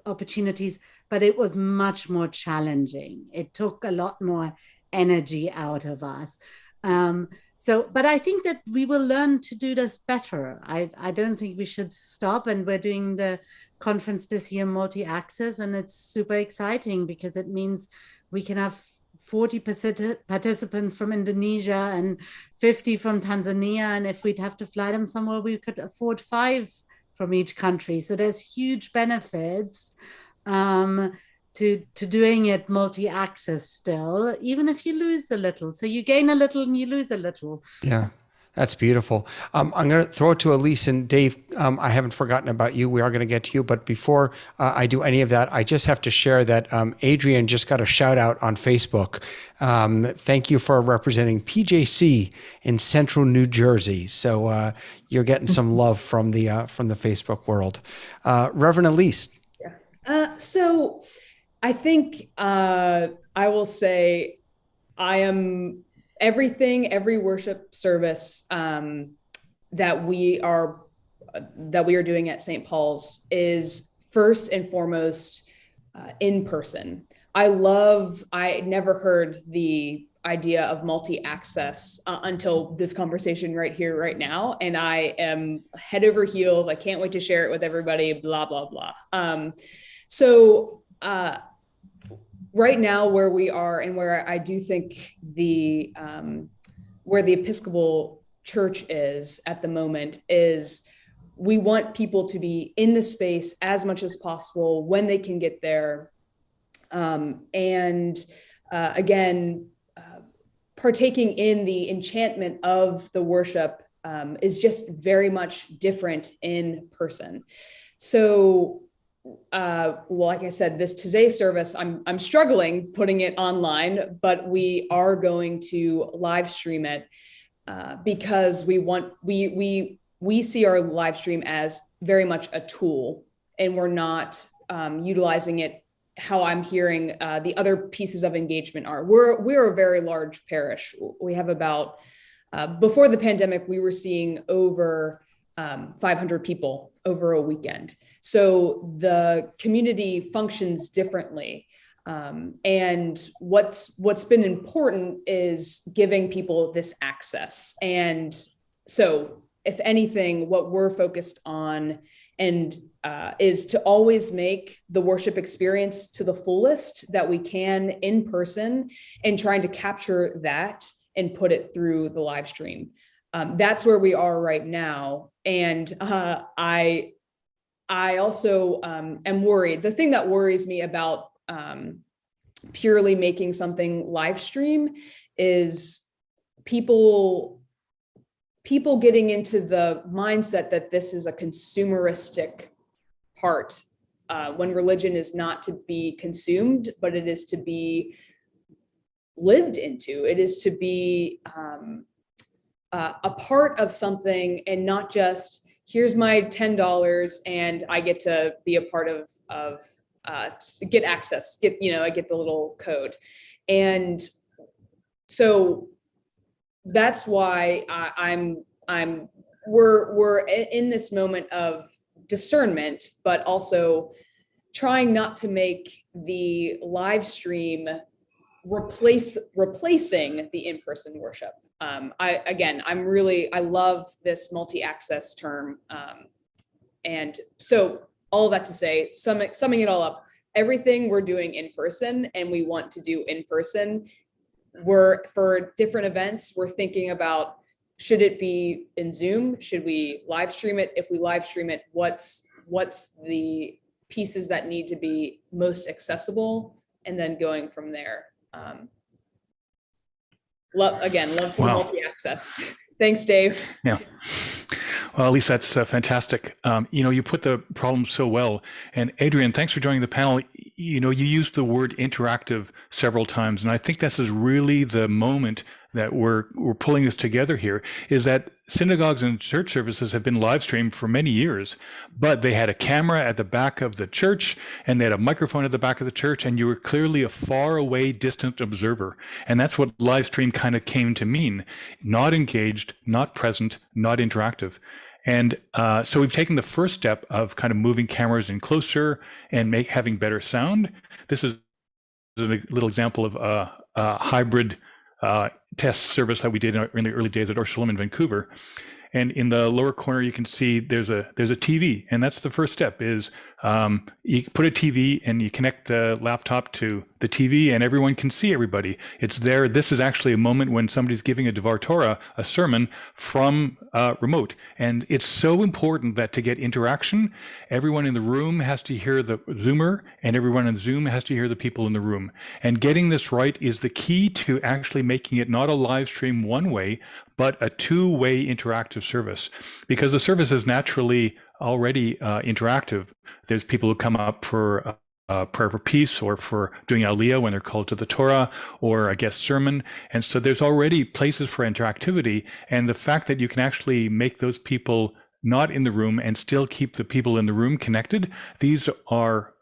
opportunities, but it was much more challenging. It took a lot more energy out of us. But I think that we will learn to do this better. I don't think we should stop, and we're doing the conference this year multi-access, and it's super exciting because it means we can have 40 participants from Indonesia and 50 from Tanzania, and if we'd have to fly them somewhere, we could afford 5 from each country. So there's huge benefits to doing it multi-access still, even if you lose a little. So you gain a little and you lose a little. Yeah, that's beautiful. I'm going to throw it to Elise and Dave. I haven't forgotten about you. We are going to get to you. But before I do any of that, I just have to share that Adrian just got a shout out on Facebook. Thank you for representing PJC in Central New Jersey. So you're getting some love from the Facebook world. Reverend Elise. Yeah. So I think I will say I am every worship service that we are doing at St. Paul's is first and foremost in person. I never heard the idea of multi-access until this conversation right here, right now. And I am head over heels. I can't wait to share it with everybody, blah, blah, blah. Right now, where we are, and where I do think where the Episcopal Church is at the moment, is we want people to be in the space as much as possible when they can get there. Partaking in the enchantment of the worship is just very much different in person. So, like I said, today's service, I'm struggling putting it online, but we are going to live stream it because we see our live stream as very much a tool, and we're not utilizing it how I'm hearing the other pieces of engagement are. We're a very large parish. We have about before the pandemic, we were seeing over 500 people over a weekend. So the community functions differently. And what's been important is giving people this access. And so if anything, what we're focused on is to always make the worship experience to the fullest that we can in person, and trying to capture that and put it through the live stream. That's where we are right now. And I also am worried. The thing that worries me about purely making something live stream is people people getting into the mindset that this is a consumeristic part, when religion is not to be consumed, but it is to be lived into. It is to be a part of something, and not just, here's my $10 and I get to be a part of get access, I get the little code. And so that's why we're in this moment of discernment, but also trying not to make the live stream replacing the in-person worship. I love this multi-access term. And so all of that to say, summing it all up, everything we're doing in person and we want to do in person, for different events, we're thinking about, should it be in Zoom? Should we live stream it? If we live stream it, what's the pieces that need to be most accessible? And then going from there. Love for multi-access. Thanks, Dave. Yeah. Well, Elise, that's fantastic. You put the problem so well. And Adrian, thanks for joining the panel. You used the word interactive several times, and I think this is really the moment that we're pulling this together here, is that synagogues and church services have been live streamed for many years, but they had a camera at the back of the church and they had a microphone at the back of the church, and you were clearly a far away, distant observer. And that's what live stream kind of came to mean: not engaged, not present, not interactive. And so we've taken the first step of kind of moving cameras in closer and having better sound. This is a little example of a hybrid test service that we did in the early days at Or Shalom in Vancouver. And in the lower corner, you can see there's a TV, and that's the first step. Is you put a TV and you connect the laptop to the TV, and everyone can see everybody. It's there. This is actually a moment when somebody's giving a Devar Torah, a sermon, from remote, and it's so important that to get interaction, everyone in the room has to hear the Zoomer, and everyone in Zoom has to hear the people in the room. And getting this right is the key to actually making it not a live stream one way, but a two-way interactive service, because the service is naturally already interactive. There's people who come up for prayer for peace, or for doing Aliyah when they're called to the Torah, or a guest sermon. And so there's already places for interactivity. And the fact that you can actually make those people not in the room and still keep the people in the room connected, these are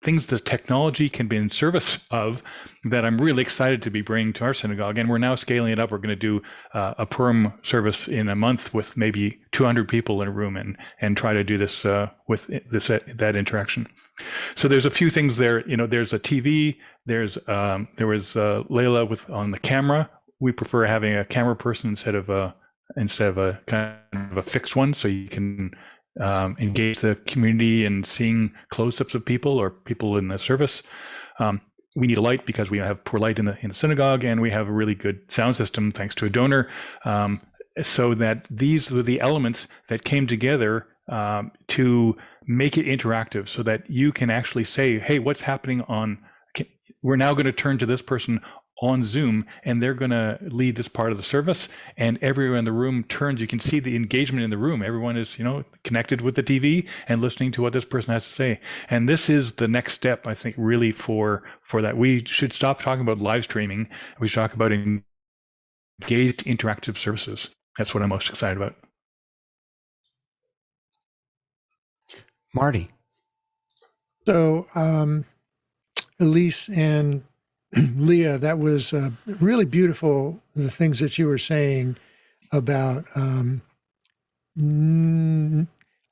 things the technology can be in service of, that I'm really excited to be bringing to our synagogue. And we're now scaling it up. We're going to do a Purim service in a month with maybe 200 people in a room, and try to do this with that interaction. So there's a few things there. There's a TV. There was Layla on the camera. We prefer having a camera person instead of a kind of a fixed one, so you can engage the community and seeing close-ups of people or people in the service. We need a light because we have poor light in the synagogue, and we have a really good sound system thanks to a donor. So that these were the elements that came together to make it interactive, so that you can actually say, hey, what's happening we're now going to turn to this person on Zoom, and they're going to lead this part of the service, and everyone in the room turns. You can see the engagement in the room. Everyone is, connected with the TV and listening to what this person has to say. And this is the next step, I think, really for that. We should stop talking about live streaming. We should talk about engaged interactive services. That's what I'm most excited about. Marty. So, Elise and Leah, that was really beautiful, the things that you were saying about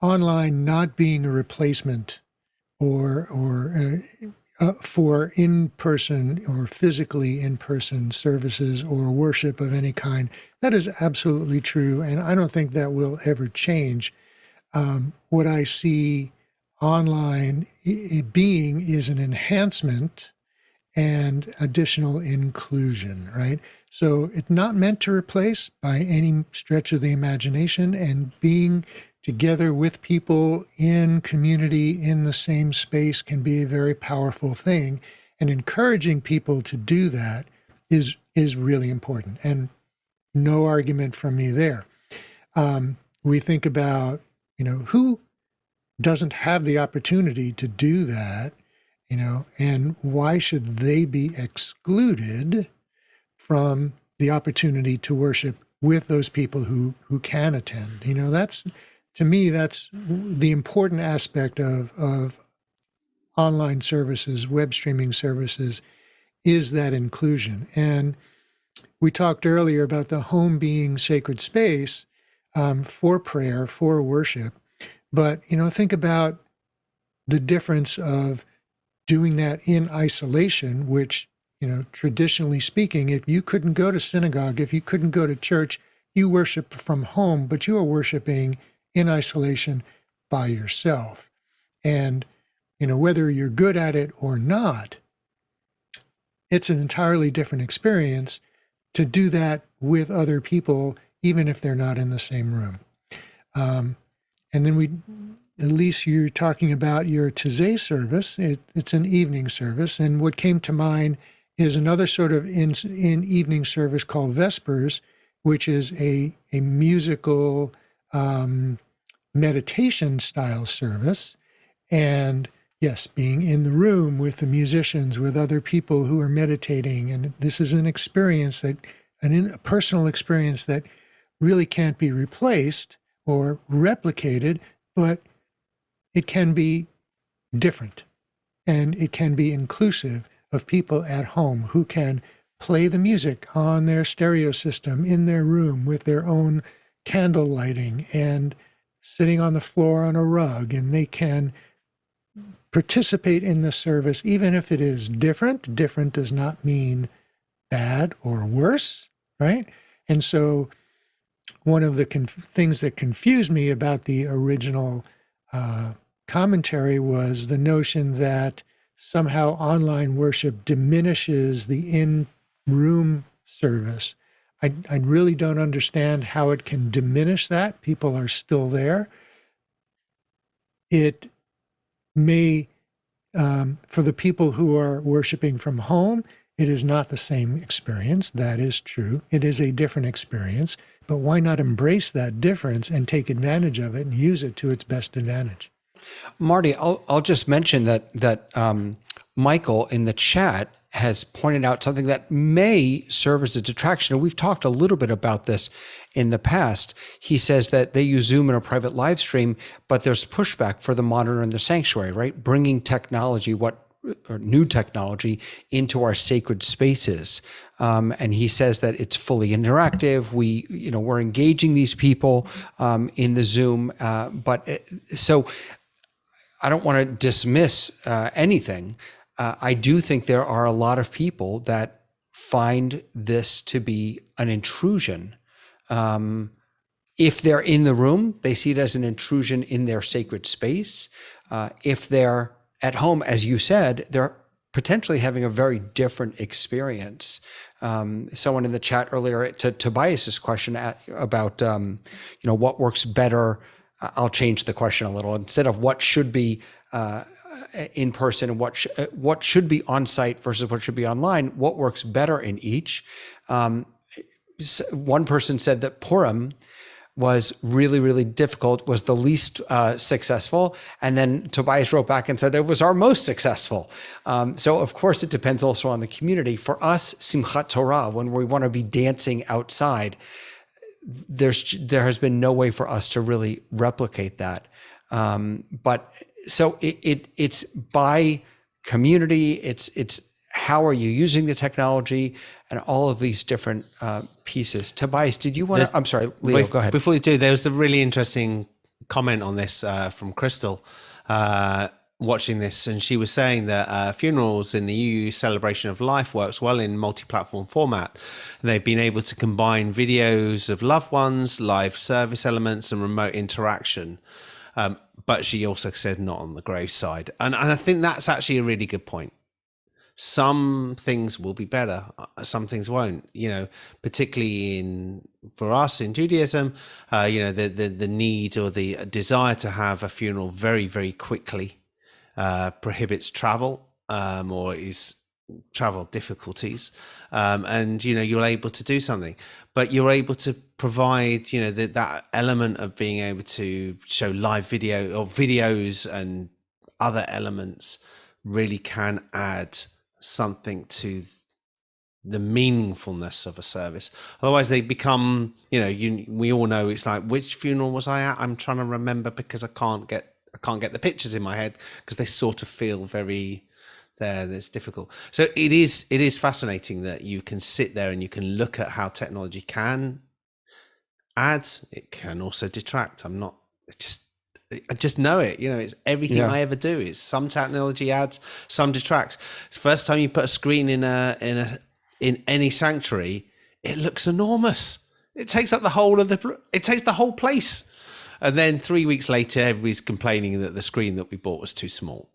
online not being a replacement or for in-person or physically in-person services or worship of any kind. That is absolutely true, and I don't think that will ever change. What I see online being is an enhancement and additional inclusion, right? So it's not meant to replace by any stretch of the imagination, and being together with people in community in the same space can be a very powerful thing, and encouraging people to do that is really important, and no argument from me there. We think about, who doesn't have the opportunity to do that, and why should they be excluded from the opportunity to worship with those people who can attend? That's, to me, that's the important aspect of online services, web streaming services, is that inclusion. And we talked earlier about the home being sacred space for prayer, for worship. But, think about the difference of doing that in isolation, which, traditionally speaking, if you couldn't go to synagogue, if you couldn't go to church, you worship from home, but you are worshiping in isolation by yourself. And, whether you're good at it or not, it's an entirely different experience to do that with other people, even if they're not in the same room. And then Elise, you're talking about your Taizé service. It's an evening service. And what came to mind is another sort of in evening service called Vespers, which is a musical meditation style service. And yes, being in the room with the musicians, with other people who are meditating. And this is an experience a personal experience that really can't be replaced or replicated, but it can be different, and it can be inclusive of people at home who can play the music on their stereo system in their room with their own candle lighting and sitting on the floor on a rug, and they can participate in the service, even if it is different. Different does not mean bad or worse, right? And so one of the things that confused me about the original commentary was the notion that somehow online worship diminishes the in-room service. I really don't understand how it can diminish that. People are still there. It may, for the people who are worshiping from home, it is not the same experience. That is true. It is a different experience. But why not embrace that difference and take advantage of it and use it to its best advantage? Marty, I'll just mention that Michael in the chat has pointed out something that may serve as a detraction. And we've talked a little bit about this in the past. He says that they use Zoom in a private live stream, but there's pushback for the monitor and the sanctuary, right? Bringing technology, or new technology, into our sacred spaces. And he says that it's fully interactive. We're engaging these people in the Zoom, so I don't want to dismiss anything. I do think there are a lot of people that find this to be an intrusion. If they're in the room, they see it as an intrusion in their sacred space. If they're at home, as you said, they're potentially having a very different experience. Someone in the chat earlier to Tobias's question about what works better. I'll change the question a little. Instead of what should be in person and what should be on site versus what should be online, what works better in each. One person said that Purim was really, really difficult, was the least successful. And then Tobias wrote back and said it was our most successful. So of course it depends also on the community. For us, Simchat Torah, when we want to be dancing outside, there has been no way for us to really replicate that. But so it's by community, it's how are you using the technology, and all of these different pieces. Tobias, did you want to? I'm sorry, Leo, go ahead. Before you do, there was a really interesting comment on this from Crystal watching this, and she was saying that funerals in the EU celebration of life works well in multi-platform format. They've been able to combine videos of loved ones, live service elements, and remote interaction. But she also said not on the graveside. And I think that's actually a really good point. Some things will be better, some things won't, particularly for us in Judaism, the need or the desire to have a funeral very, very quickly prohibits travel, or is travel difficulties, and you're able to do something, but you're able to provide that element of being able to show live video or videos and other elements really can add something to the meaningfulness of a service. Otherwise they become, we all know it's like, which funeral was I at? I'm trying to remember because I can't get the pictures in my head because they sort of feel very there. That's difficult. So it is fascinating that you can sit there and you can look at how technology can add, it can also detract. I just know it. It's everything I ever do. It's some technology adds, some detracts. First time you put a screen in any sanctuary, it looks enormous. It takes up the whole place. And then 3 weeks later, everybody's complaining that the screen that we bought was too small.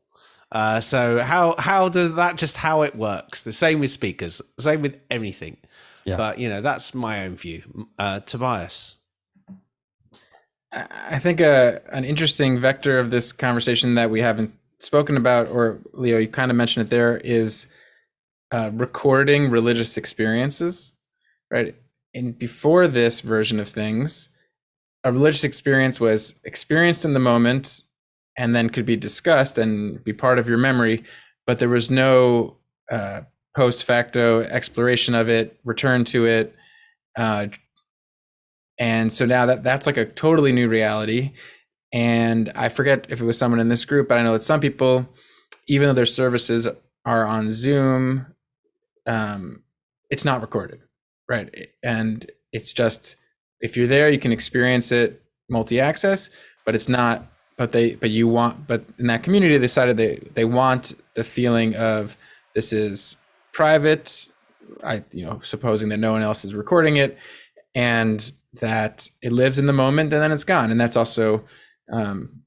So how does that, just how it works? The same with speakers, same with everything. Yeah. But that's my own view. Tobias. I think an interesting vector of this conversation that we haven't spoken about, or Leo, you kind of mentioned it there, is recording religious experiences, right? And before this version of things, a religious experience was experienced in the moment and then could be discussed and be part of your memory, but there was no post facto exploration of it, return to it. And so now that's like a totally new reality. And I forget if it was someone in this group, but I know that some people, even though their services are on Zoom, it's not recorded, right? And it's just, if you're there, you can experience it multi-access, but it's not, but in that community, they decided they want the feeling of this is private, supposing that no one else is recording it, and that it lives in the moment and then it's gone. And that's also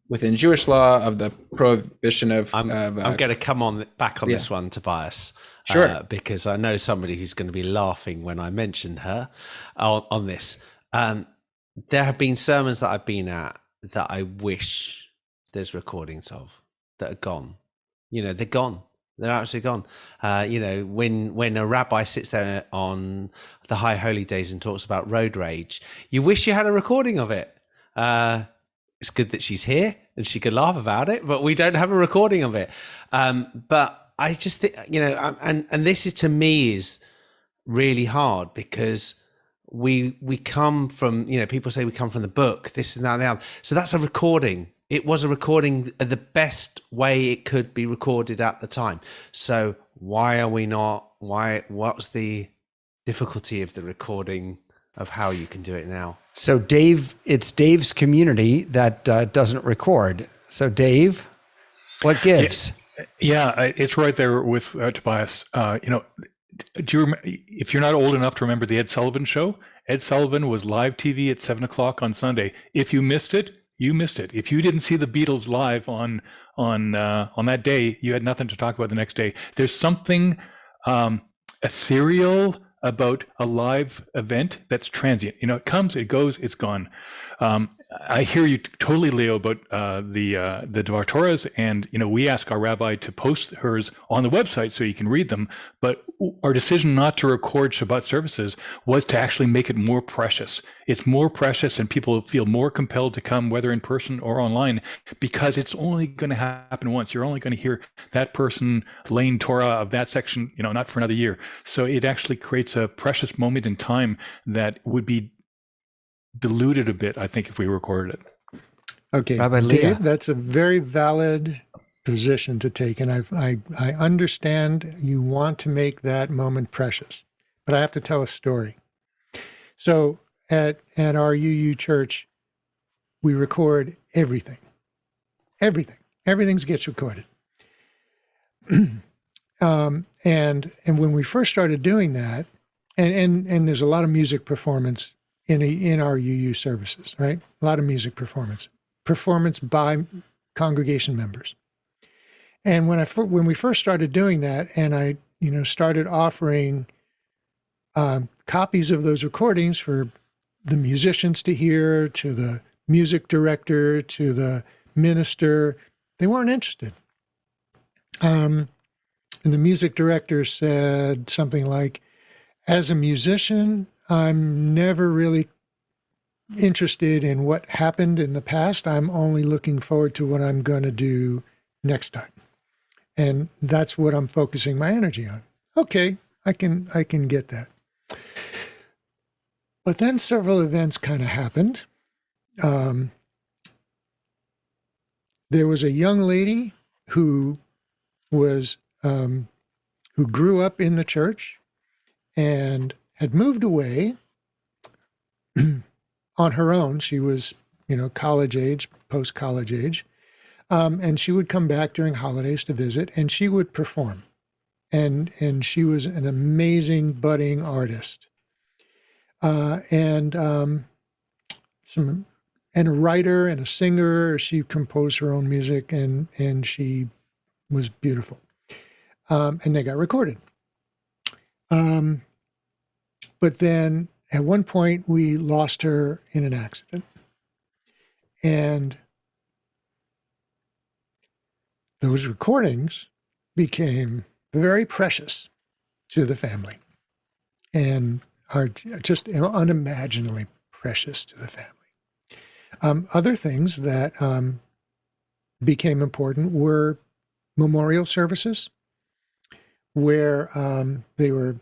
within Jewish law of the prohibition of. I'm going to come back on this one, Tobias. Sure. Because I know somebody who's going to be laughing when I mention her on this. There have been sermons that I've been at that I wish there's recordings of that are gone. They're gone. They're absolutely gone. When a rabbi sits there on the High Holy Days and talks about road rage, you wish you had a recording of it. It's good that she's here and she could laugh about it, but we don't have a recording of it. But I just think, and this is, to me, is really hard because we come from, people say we come from the book, this and that and the other. So that's a recording. It was a recording the best way it could be recorded at the time. So why are we not? What's the difficulty of the recording of how you can do it now? So it's Dave's community that doesn't record. So Dave, what gives? Yeah, it's right there with Tobias. Do you if you're not old enough to remember the Ed Sullivan Show, Ed Sullivan was live TV at 7:00 on Sunday. If you missed it, you missed it. If you didn't see the Beatles live on that day, you had nothing to talk about the next day. There's something ethereal about a live event that's transient. It comes, it goes, it's gone. I hear you totally, Leo, about the Dvar Torahs, and we ask our rabbi to post hers on the website so you can read them. But our decision not to record Shabbat services was to actually make it more precious. It's more precious, and people feel more compelled to come, whether in person or online, because it's only going to happen once. You're only going to hear that person laying Torah of that section, not for another year. So it actually creates a precious moment in time that would be diluted a bit, I think, if we recorded it. Okay, Rabbi Dave, that's a very valid position to take, and I understand you want to make that moment precious, but I have to tell a story. So at our UU church, we record everything. Everything gets recorded. And when we first started doing that, and there's a lot of music performance in our UU services, right? A lot of music performance by congregation members. And when we first started doing that, and I started offering copies of those recordings for the musicians to hear, to the music director, to the minister, they weren't interested. The And the music director said something like, as a musician, I'm never really interested in what happened in the past. I'm only looking forward to what I'm going to do next time. And that's what I'm focusing my energy on. Okay, I can get that. But then several events kind of happened. There was a young lady who was who grew up in the church and had moved away on her own. She was, college age, post-college age. And she would come back during holidays to visit, and she would perform. And she was an amazing budding artist. And a writer and a singer. She composed her own music, and she was beautiful. And they got recorded. But then at one point we lost her in an accident. And those recordings became very precious to the family and are just unimaginably precious to the family. Other things that became important were memorial services, where they were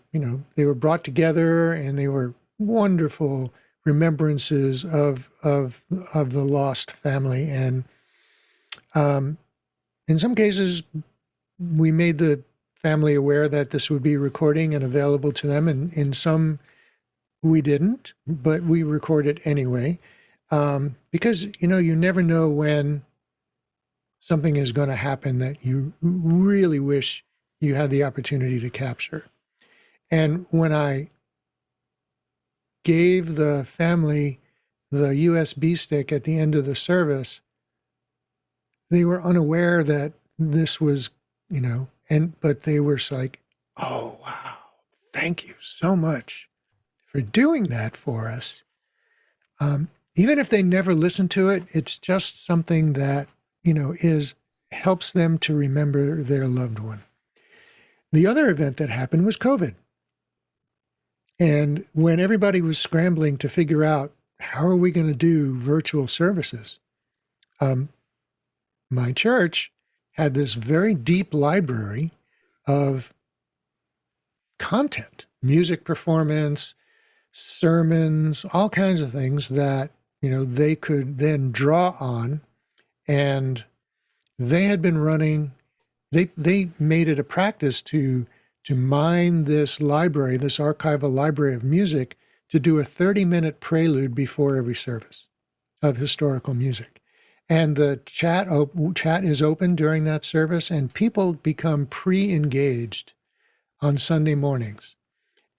brought together, and they were wonderful remembrances of the lost family. And in some cases, we made the family aware that this would be recording and available to them, and in some we didn't, but we recorded anyway, because you never know when something is going to happen that you really wish you had the opportunity to capture. And when I gave the family the USB stick at the end of the service, they were unaware that this was, but they were like, oh, wow, thank you so much for doing that for us. Even if they never listen to it, it's just something that, helps them to remember their loved one. The other event that happened was COVID. And when everybody was scrambling to figure out, how are we going to do virtual services? My church had this very deep library of content, music performance, sermons, all kinds of things that, they could then draw on. And they had been running, they made it a practice to mine this library, this archival library of music, to do a 30-minute prelude before every service of historical music. And the chat is open during that service, and people become pre-engaged on Sunday mornings.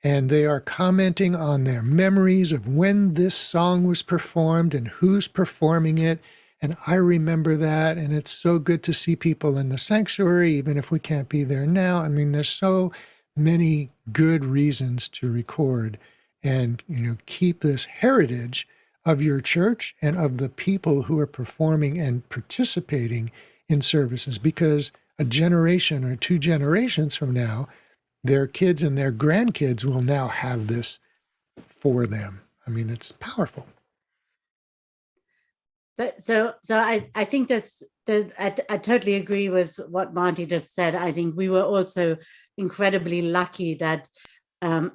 And they are commenting on their memories of when this song was performed and who's performing it. And I remember that, and it's so good to see people in the sanctuary, even if we can't be there now. I mean, there's so many good reasons to record and, keep this heritage of your church and of the people who are performing and participating in services, because a generation or two generations from now, their kids and their grandkids will now have this for them. I mean, it's powerful. So I think I totally agree with what Marty just said. I think we were also incredibly lucky that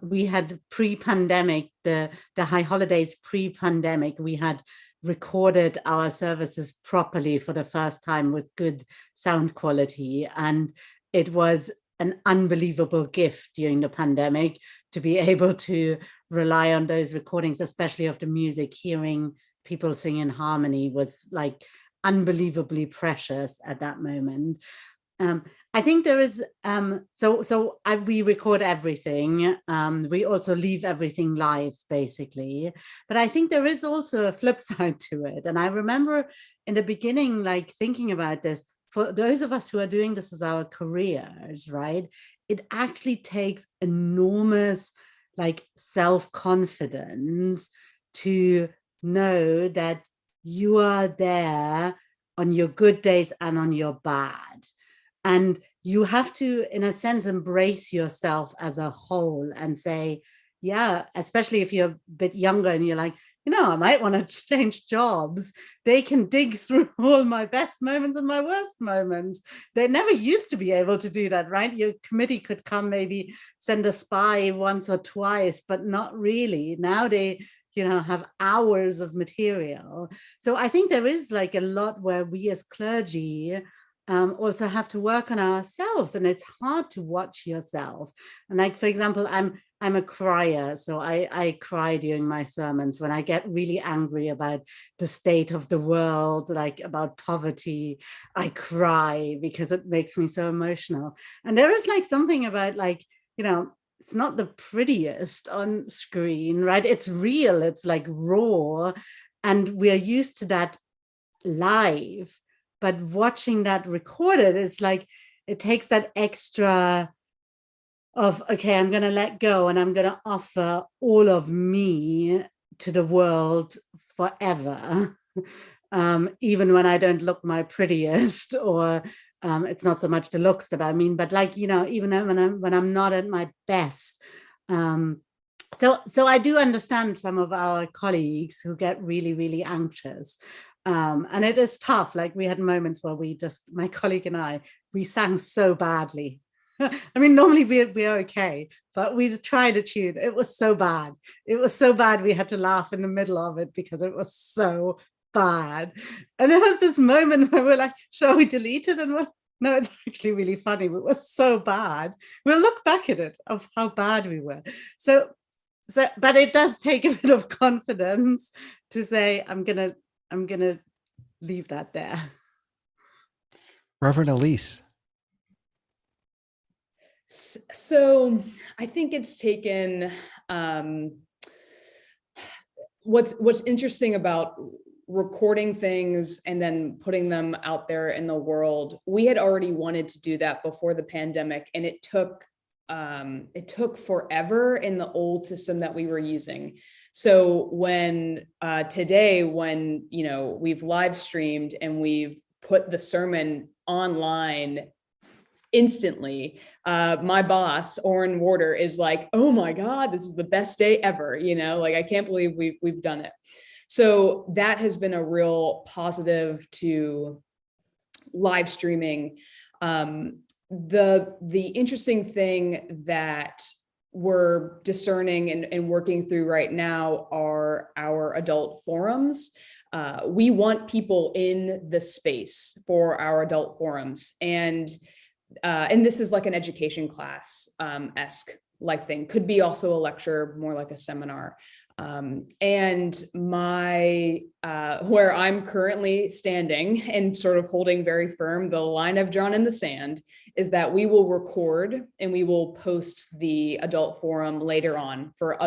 we had pre-pandemic, the high holidays pre-pandemic, we had recorded our services properly for the first time with good sound quality. And it was an unbelievable gift during the pandemic to be able to rely on those recordings, especially of the music. Hearing people sing in harmony was like unbelievably precious at that moment. I think there is, we record everything. We also leave everything live, basically. But I think there is also a flip side to it. And I remember in the beginning, thinking about this, for those of us who are doing this as our careers, right? It actually takes enormous, self-confidence to know that you are there on your good days and on your bad. And you have to, in a sense, embrace yourself as a whole and say, yeah, especially if you're a bit younger and you're like, I might want to change jobs. They can dig through all my best moments and my worst moments. They never used to be able to do that, right? Your committee could come, maybe send a spy once or twice, but not really. Now they, have hours of material. So I think there is like a lot where we as clergy also have to work on ourselves, and it's hard to watch yourself. And like, for example, I'm a crier, so I cry during my sermons when I get really angry about the state of the world, like about poverty. I cry because it makes me so emotional. And there is like something about like, it's not the prettiest on screen, right? It's real, it's like raw, and we're used to that live. But watching that recorded, it's like, it takes that extra of, okay, I'm going to let go and I'm going to offer all of me to the world forever. Even when I don't look my prettiest, or it's not so much the looks that I mean, but like, even when I'm not at my best. So I do understand some of our colleagues who get really, really anxious. And it is tough. Like, we had moments where my colleague and I, we sang so badly. I mean, normally we're okay, but we just tried a tune. It was so bad. It was so bad we had to laugh in the middle of it because it was so bad. And there was this moment where we're like, shall we delete it? And no, it's actually really funny. It was so bad. We'll look back at it of how bad we were. So, but it does take a bit of confidence to say, I'm gonna leave that there. Reverend Elise. So I think it's taken, what's interesting about recording things and then putting them out there in the world. We had already wanted to do that before the pandemic, and it took forever in the old system that we were using. So when today, when we've live streamed and we've put the sermon online instantly, my boss, Orrin Warder, is like, oh my God, this is the best day ever. Like, I can't believe we've done it. So that has been a real positive to live streaming. The interesting thing that we're discerning and working through right now are our adult forums. We want people in the space for our adult forums, and this is like an education class esque like thing. Could be also a lecture, more like a seminar. And where I'm currently standing and sort of holding very firm, the line I've drawn in the sand is that we will record and we will post the adult forum later on for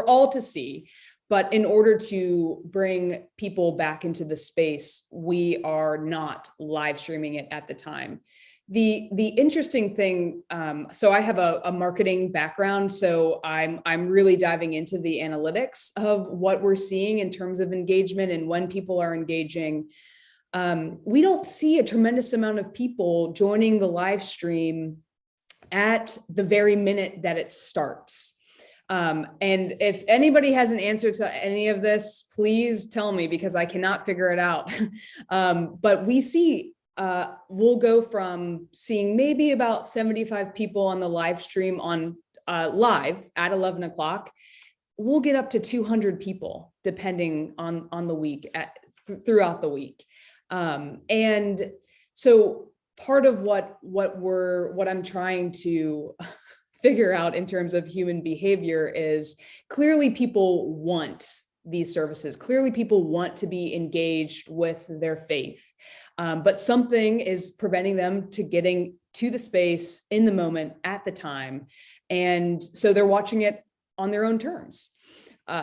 all to see. But in order to bring people back into the space, we are not live streaming it at the time. The interesting thing, so I have a marketing background, so I'm really diving into the analytics of what we're seeing in terms of engagement and when people are engaging. We don't see a tremendous amount of people joining the live stream at the very minute that it starts. And if anybody has an answer to any of this, please tell me, because I cannot figure it out. But we see, we'll go from seeing maybe about 75 people on the live stream on live at 11 o'clock. We'll get up to 200 people depending on the week, throughout the week. And so part of what I'm trying to figure out in terms of human behavior is, clearly people want these services. Clearly people want to be engaged with their faith. But something is preventing them to getting to the space in the moment at the time. And so they're watching it on their own terms.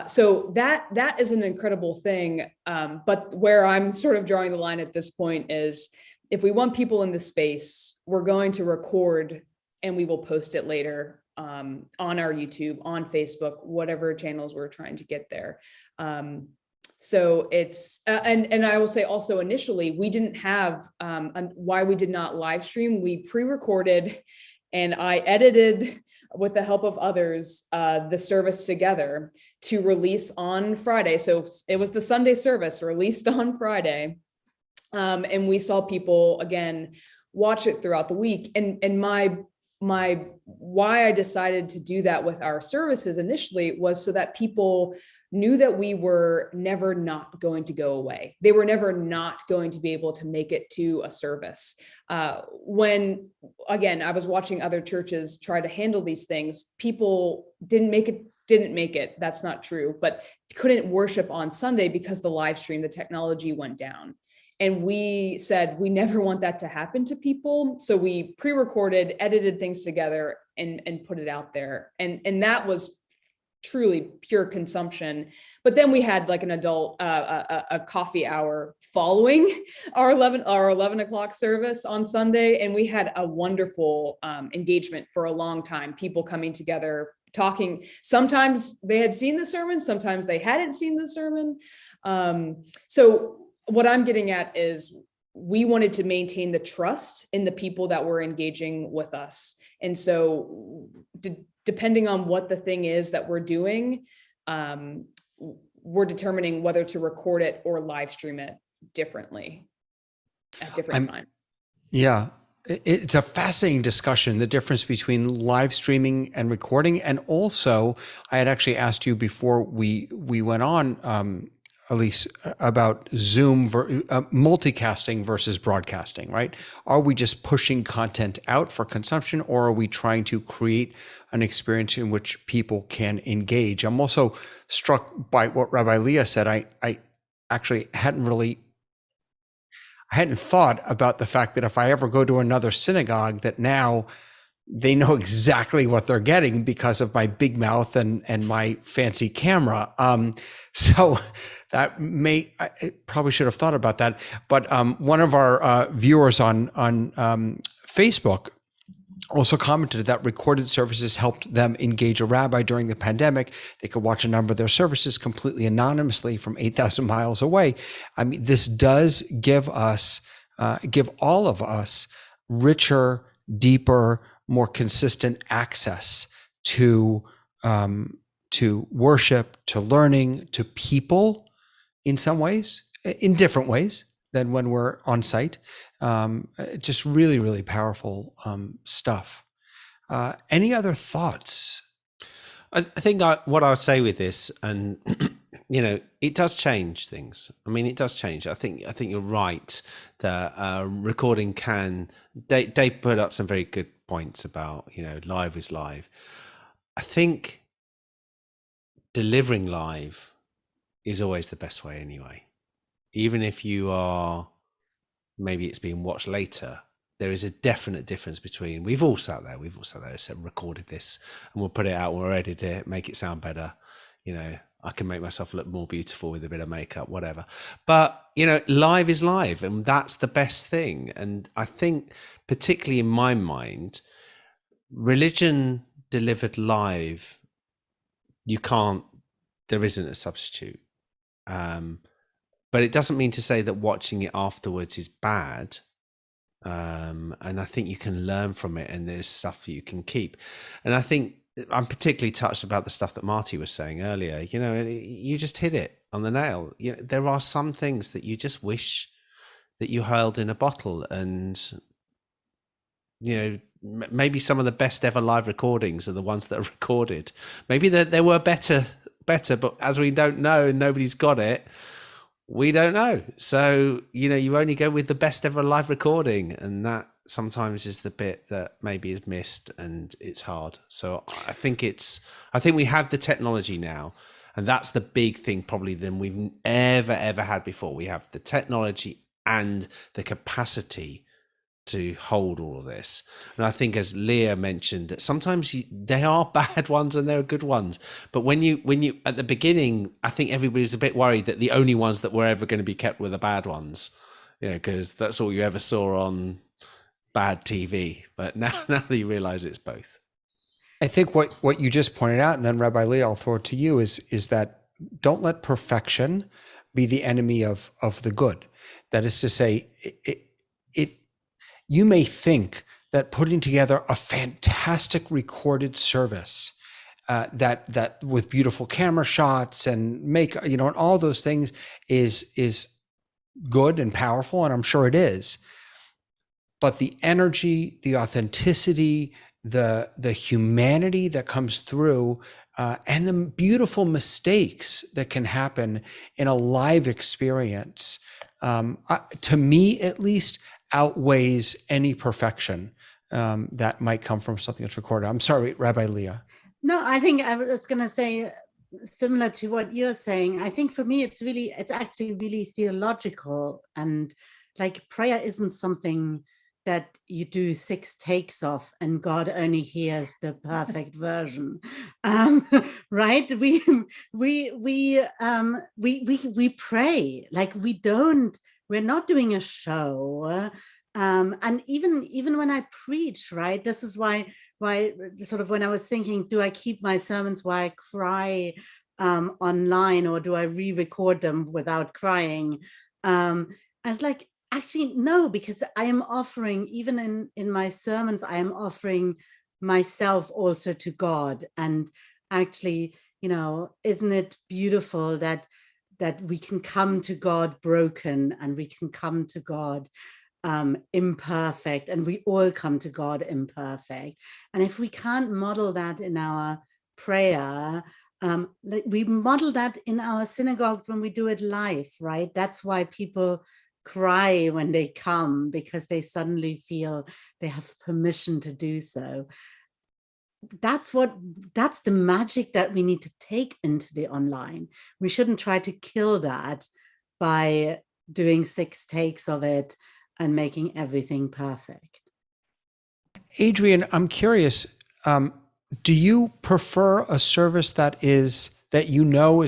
So that is an incredible thing. But where I'm sort of drawing the line at this point is, if we want people in the space, we're going to record and we will post it later on our YouTube, on Facebook, whatever channels we're trying to get there. So it's, and I will say also initially, we didn't have, why we did not live stream. We pre-recorded and I edited with the help of others, the service together to release on Friday. So it was the Sunday service released on Friday. And we saw people again, watch it throughout the week. And my why I decided to do that with our services initially was so that people knew that we were never not going to go away. They were never not going to be able to make it to a service. When, again, I was watching other churches try to handle these things, people didn't make it. That's not true, but couldn't worship on Sunday because the live stream, the technology went down. And we said, we never want that to happen to people. So we pre-recorded, edited things together and put it out there. And that was truly pure consumption. But then we had like an adult, a coffee hour following our 11 o'clock service on Sunday. And we had a wonderful engagement for a long time, people coming together, talking. Sometimes they had seen the sermon, sometimes they hadn't seen the sermon. So what I'm getting at is we wanted to maintain the trust in the people that were engaging with us. And so depending on what the thing is that we're doing, we're determining whether to record it or live stream it differently at different times. Yeah. It's a fascinating discussion, the difference between live streaming and recording. And also, I had actually asked you before we went on, Elise, about Zoom, multicasting versus broadcasting, right? Are we just pushing content out for consumption, or are we trying to create an experience in which people can engage? I'm also struck by what Rabbi Leah said. I actually hadn't thought about the fact that if I ever go to another synagogue, that now they know exactly what they're getting because of my big mouth and my fancy camera. So that I probably should have thought about that. But one of our viewers on Facebook also commented that recorded services helped them engage a rabbi during the pandemic. They could watch a number of their services completely anonymously from 8,000 miles away. I mean, this does give all of us richer, deeper, more consistent access to worship, to learning, to people in some ways, in different ways than when we're on site. Just really, really powerful stuff. Any other thoughts? I think what I'll say with this, and it does change things. I mean, it does change. I think you're right that recording can. Dave put up some very good points about live is live. I think delivering live is always the best way anyway. Even if you are, maybe it's being watched later, there is a definite difference between, we've all sat there and said, recorded this and we'll put it out, we'll edit it, make it sound better. I can make myself look more beautiful with a bit of makeup, whatever. But, live is live, and that's the best thing. And I think, particularly in my mind, religion delivered live, there isn't a substitute. But it doesn't mean to say that watching it afterwards is bad. And I think you can learn from it, and there's stuff you can keep. And I think I'm particularly touched about the stuff that Marty was saying earlier. You just hit it on the nail. There are some things that you just wish that you held in a bottle, and maybe some of the best ever live recordings are the ones that are recorded. Maybe they were better, but as we don't know and nobody's got it, we don't know. So, you only go with the best ever live recording, and that sometimes is the bit that maybe is missed, and it's hard. So I think we have the technology now, and that's the big thing probably than we've ever had before. We have the technology and the capacity to hold all of this. And I think, as Leah mentioned, that sometimes they are bad ones and there are good ones. But when you at the beginning, I think everybody's a bit worried that the only ones that were ever going to be kept were the bad ones, because that's all you ever saw on bad TV. But now that you realize it's both. I think what you just pointed out, and then Rabbi Leah, I'll throw it to you, is that don't let perfection be the enemy of the good. That is to say, you may think that putting together a fantastic recorded service that with beautiful camera shots and and all those things is good and powerful, and I'm sure it is. But the energy, the authenticity, the humanity that comes through, and the beautiful mistakes that can happen in a live experience, to me at least, outweighs any perfection that might come from something that's recorded. I'm sorry, Rabbi Leah. No, I think I was going to say, similar to what you're saying, I think for me, it's actually really theological, and like prayer isn't something that you do 6 takes of and God only hears the perfect version, right? We pray, like we're not doing a show, and even when I preach, right? This is why sort of when I was thinking, do I keep my sermons while I cry online, or do I re-record them without crying? I was like, actually, no, because I am offering, even in my sermons, I am offering myself also to God. And actually, isn't it beautiful that we can come to God broken, and we can come to God imperfect, and we all come to God imperfect. And if we can't model that in our prayer, like we model that in our synagogues when we do it live, right? That's why people cry when they come, because they suddenly feel they have permission to do so. That's the magic that we need to take into the online. We shouldn't try to kill that by doing 6 takes of it and making everything perfect. Adrian, I'm curious, do you prefer a service that is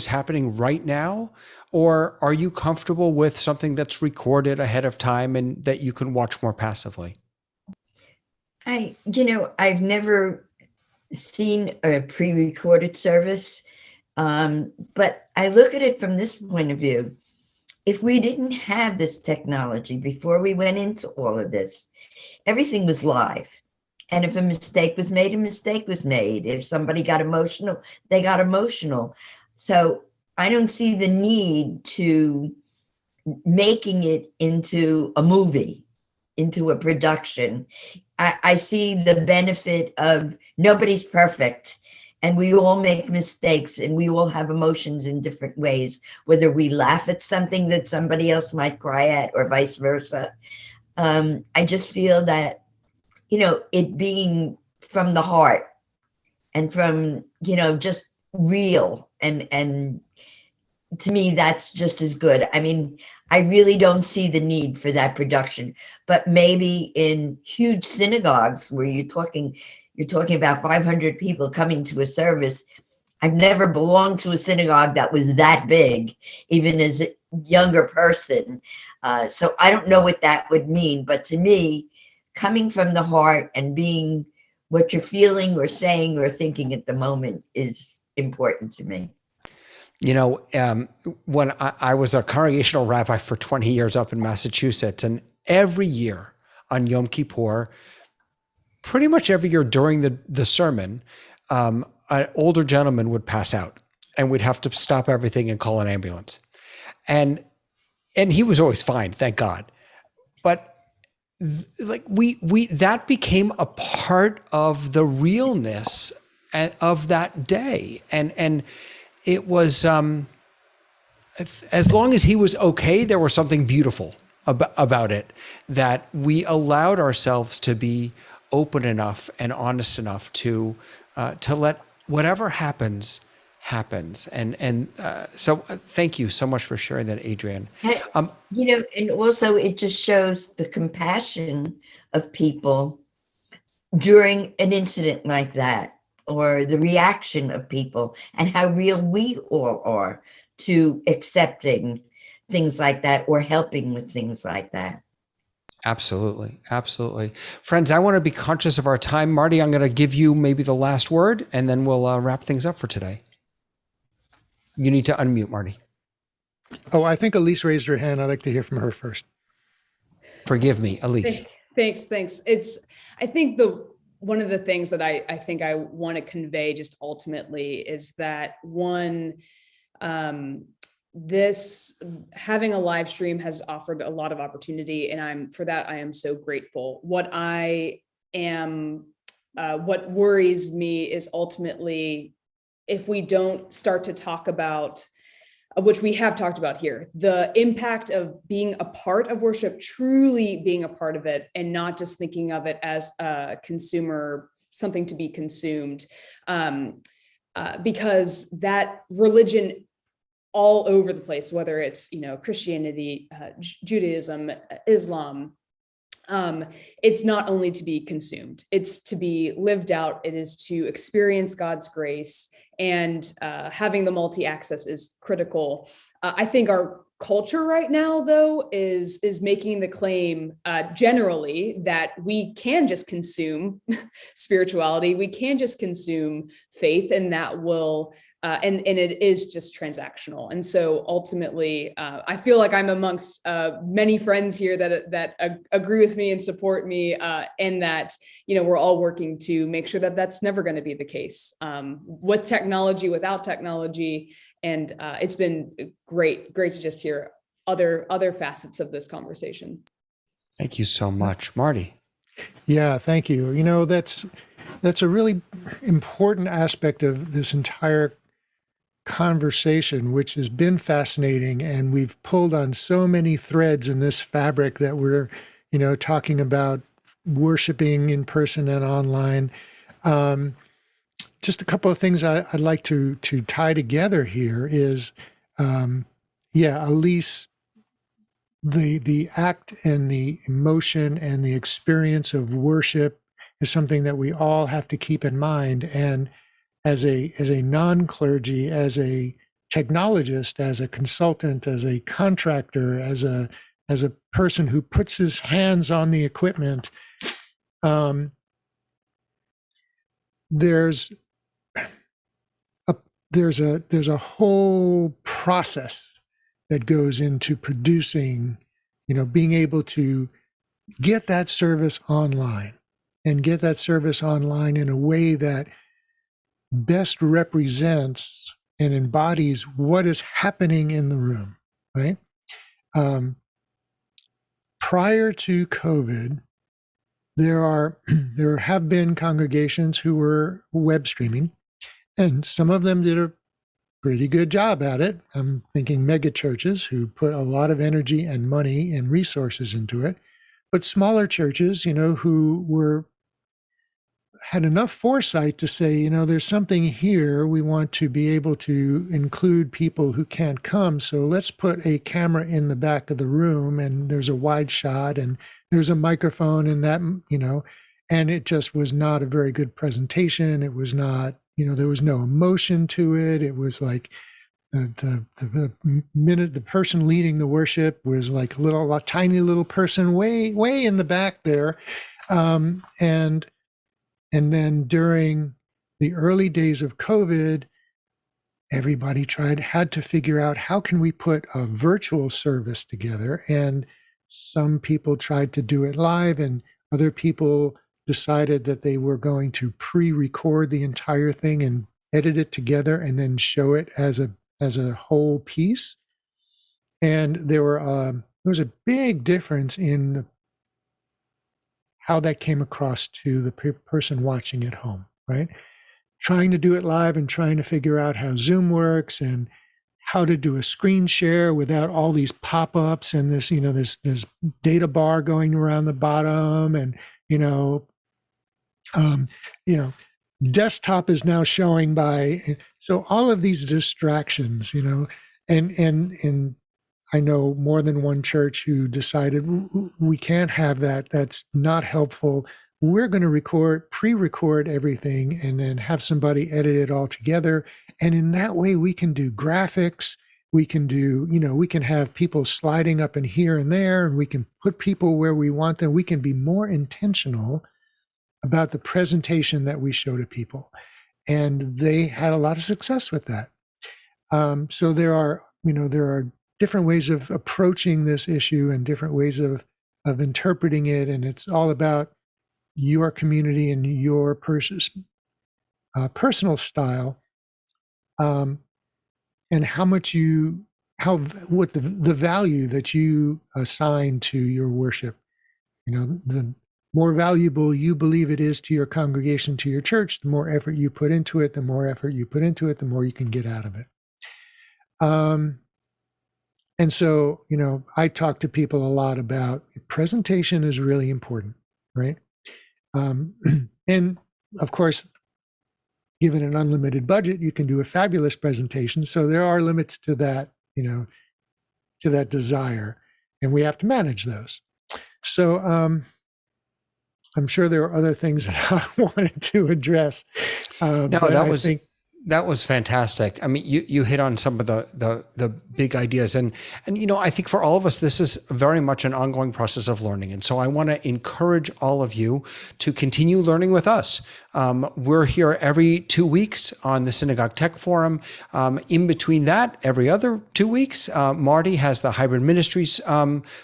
happening right now, or are you comfortable with something that's recorded ahead of time and that you can watch more passively? I've never seen a pre-recorded service, but I look at it from this point of view. If we didn't have this technology before we went into all of this, everything was live. And if a mistake was made, a mistake was made. If somebody got emotional, they got emotional. So I don't see the need to making it into a movie, into a production. I see the benefit of nobody's perfect, and we all make mistakes, and we all have emotions in different ways, whether we laugh at something that somebody else might cry at or vice versa. I just feel that, it being from the heart and from, just real, and to me, that's just as good. I mean, I really don't see the need for that production, but maybe in huge synagogues where you're talking about 500 people coming to a service. I've never belonged to a synagogue that was that big, even as a younger person. So I don't know what that would mean, but to me, coming from the heart and being what you're feeling or saying or thinking at the moment is important to me. When I was a congregational rabbi for 20 years up in Massachusetts, and every year on Yom Kippur, pretty much every year during the sermon, an older gentleman would pass out, and we'd have to stop everything and call an ambulance. And he was always fine, thank God. But like that became a part of the realness of that day. And it was, as long as he was okay, there was something beautiful about it, that we allowed ourselves to be open enough and honest enough to let whatever happens. And so thank you so much for sharing that, Adrian. And also it just shows the compassion of people during an incident like that, or the reaction of people, and how real we all are to accepting things like that or helping with things like that. Absolutely. Absolutely. Friends, I want to be conscious of our time. Marty, I'm going to give you maybe the last word, and then we'll wrap things up for today. You need to unmute, Marty. Oh, I think Elise raised her hand. I'd like to hear from her first. Forgive me, Elise. Thanks. I think one of the things that I think I want to convey just ultimately is that one, this having a live stream has offered a lot of opportunity, and I am so grateful. What worries me is ultimately if we don't start to talk about, which we have talked about here, the impact of being a part of worship, truly being a part of it, and not just thinking of it as a consumer, something to be consumed, because that religion all over the place, whether it's Christianity, Judaism, Islam, it's not only to be consumed, it's to be lived out. It is to experience God's grace, and having the multi-access is critical. I think our culture right now, though, is making the claim generally that we can just consume spirituality, we can just consume faith, and that will and it is just transactional. And so ultimately, I feel like I'm amongst many friends here that agree with me and support me, and that we're all working to make sure that that's never going to be the case, with technology, without technology. And it's been great to just hear other facets of this conversation. Thank you so much, Marty. Yeah, thank you. That's a really important aspect of this entire conversation, which has been fascinating, and we've pulled on so many threads in this fabric that we're talking about worshiping in person and online. Just a couple of things I'd like to tie together here is, Elise, the act and the emotion and the experience of worship is something that we all have to keep in mind. And as a non-clergy, as a technologist, as a consultant, as a contractor, as a person who puts his hands on the equipment, there's a whole process that goes into producing, being able to get that service online, and get that service online in a way that best represents and embodies what is happening in the room, right? Prior to COVID, there have been congregations who were web streaming, and some of them did a pretty good job at it. I'm thinking mega churches who put a lot of energy and money and resources into it, but smaller churches, who had enough foresight to say, there's something here. We want to be able to include people who can't come. So let's put a camera in the back of the room, and there's a wide shot, and there's a microphone, and that, and it just was not a very good presentation. It was not, there was no emotion to it. It was like the minute the person leading the worship was like a tiny little person way in the back there. And then during the early days of COVID, everybody had to figure out, how can we put a virtual service together? And some people tried to do it live, and other people decided that they were going to pre-record the entire thing and edit it together and then show it as a whole piece. And there was a big difference in how that came across to the person watching at home, right? Trying to do it live and trying to figure out how Zoom works and how to do a screen share without all these pop-ups and this, this data bar going around the bottom, and desktop is now showing by. So all of these distractions, and I know more than one church who decided we can't have that. That's not helpful. We're going to pre-record everything, and then have somebody edit it all together. And in that way, we can do graphics. We can do, we can have people sliding up in here and there, and we can put people where we want them. We can be more intentional about the presentation that we show to people. And they had a lot of success with that. So there are different ways of approaching this issue and different ways of interpreting it. And it's all about your community and your personal style, and what the value that you assign to your worship. The more valuable you believe it is to your congregation, to your church, the more effort you put into it, the more you can get out of it. And so, I talk to people a lot about presentation is really important, right? And of course, given an unlimited budget, you can do a fabulous presentation. So there are limits to that, to that desire, and we have to manage those. So I'm sure there are other things that I wanted to address. That was fantastic. I mean, you hit on some of the big ideas, and I think for all of us, this is very much an ongoing process of learning. And so I want to encourage all of you to continue learning with us. We're here every 2 weeks on the Synagogue Tech Forum. In between that, every other 2 weeks, Marty has the Hybrid Ministries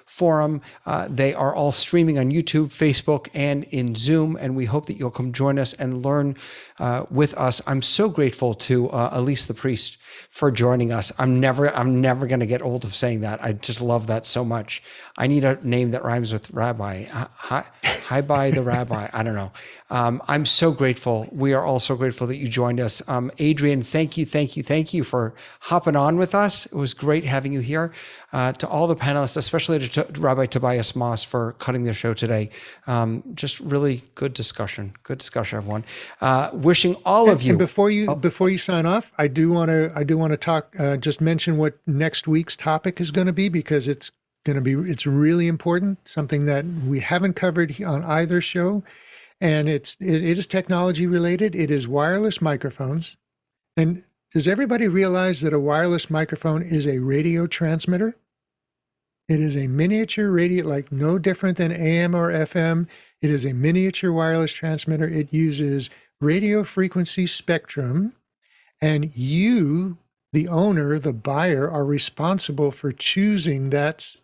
Forum. They are all streaming on YouTube, Facebook, and in Zoom. And we hope that you'll come join us and learn with us. I'm so grateful to Elise the priest for joining us. I'm never going to get old of saying that. I just love that so much. I need a name that rhymes with rabbi. Hi by the rabbi. I don't know. I'm so grateful. We are all so grateful that you joined us. Adrian, thank you for hopping on with us. It was great having you here. To all the panelists, especially to Rabbi Tobias Moss for cutting the show today. Just really good discussion. Good discussion, everyone. Wishing all of you. And before you sign off, I do want to talk. Just mention what next week's topic is going to be, because it's really important. Something that we haven't covered on either show, and it is technology related. It is wireless microphones. And does everybody realize that a wireless microphone is a radio transmitter? It is a miniature radio, like no different than AM or FM. It is a miniature wireless transmitter. It uses radio frequency spectrum, and you, the owner, the buyer, are responsible for choosing that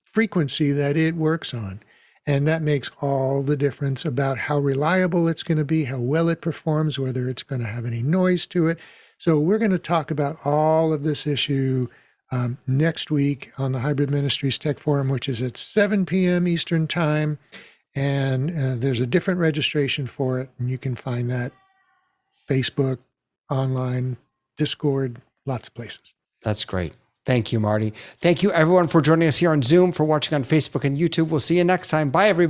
frequency that it works on. And that makes all the difference about how reliable it's going to be, how well it performs, whether it's going to have any noise to it. So we're going to talk about all of this issue next week on the Hybrid Ministries Tech Forum, which is at 7 p.m. Eastern Time. And there's a different registration for it. And you can find that Facebook, online, Discord, lots of places. That's great. Thank you, Marty. Thank you, everyone, for joining us here on Zoom, for watching on Facebook and YouTube. We'll see you next time. Bye, everybody.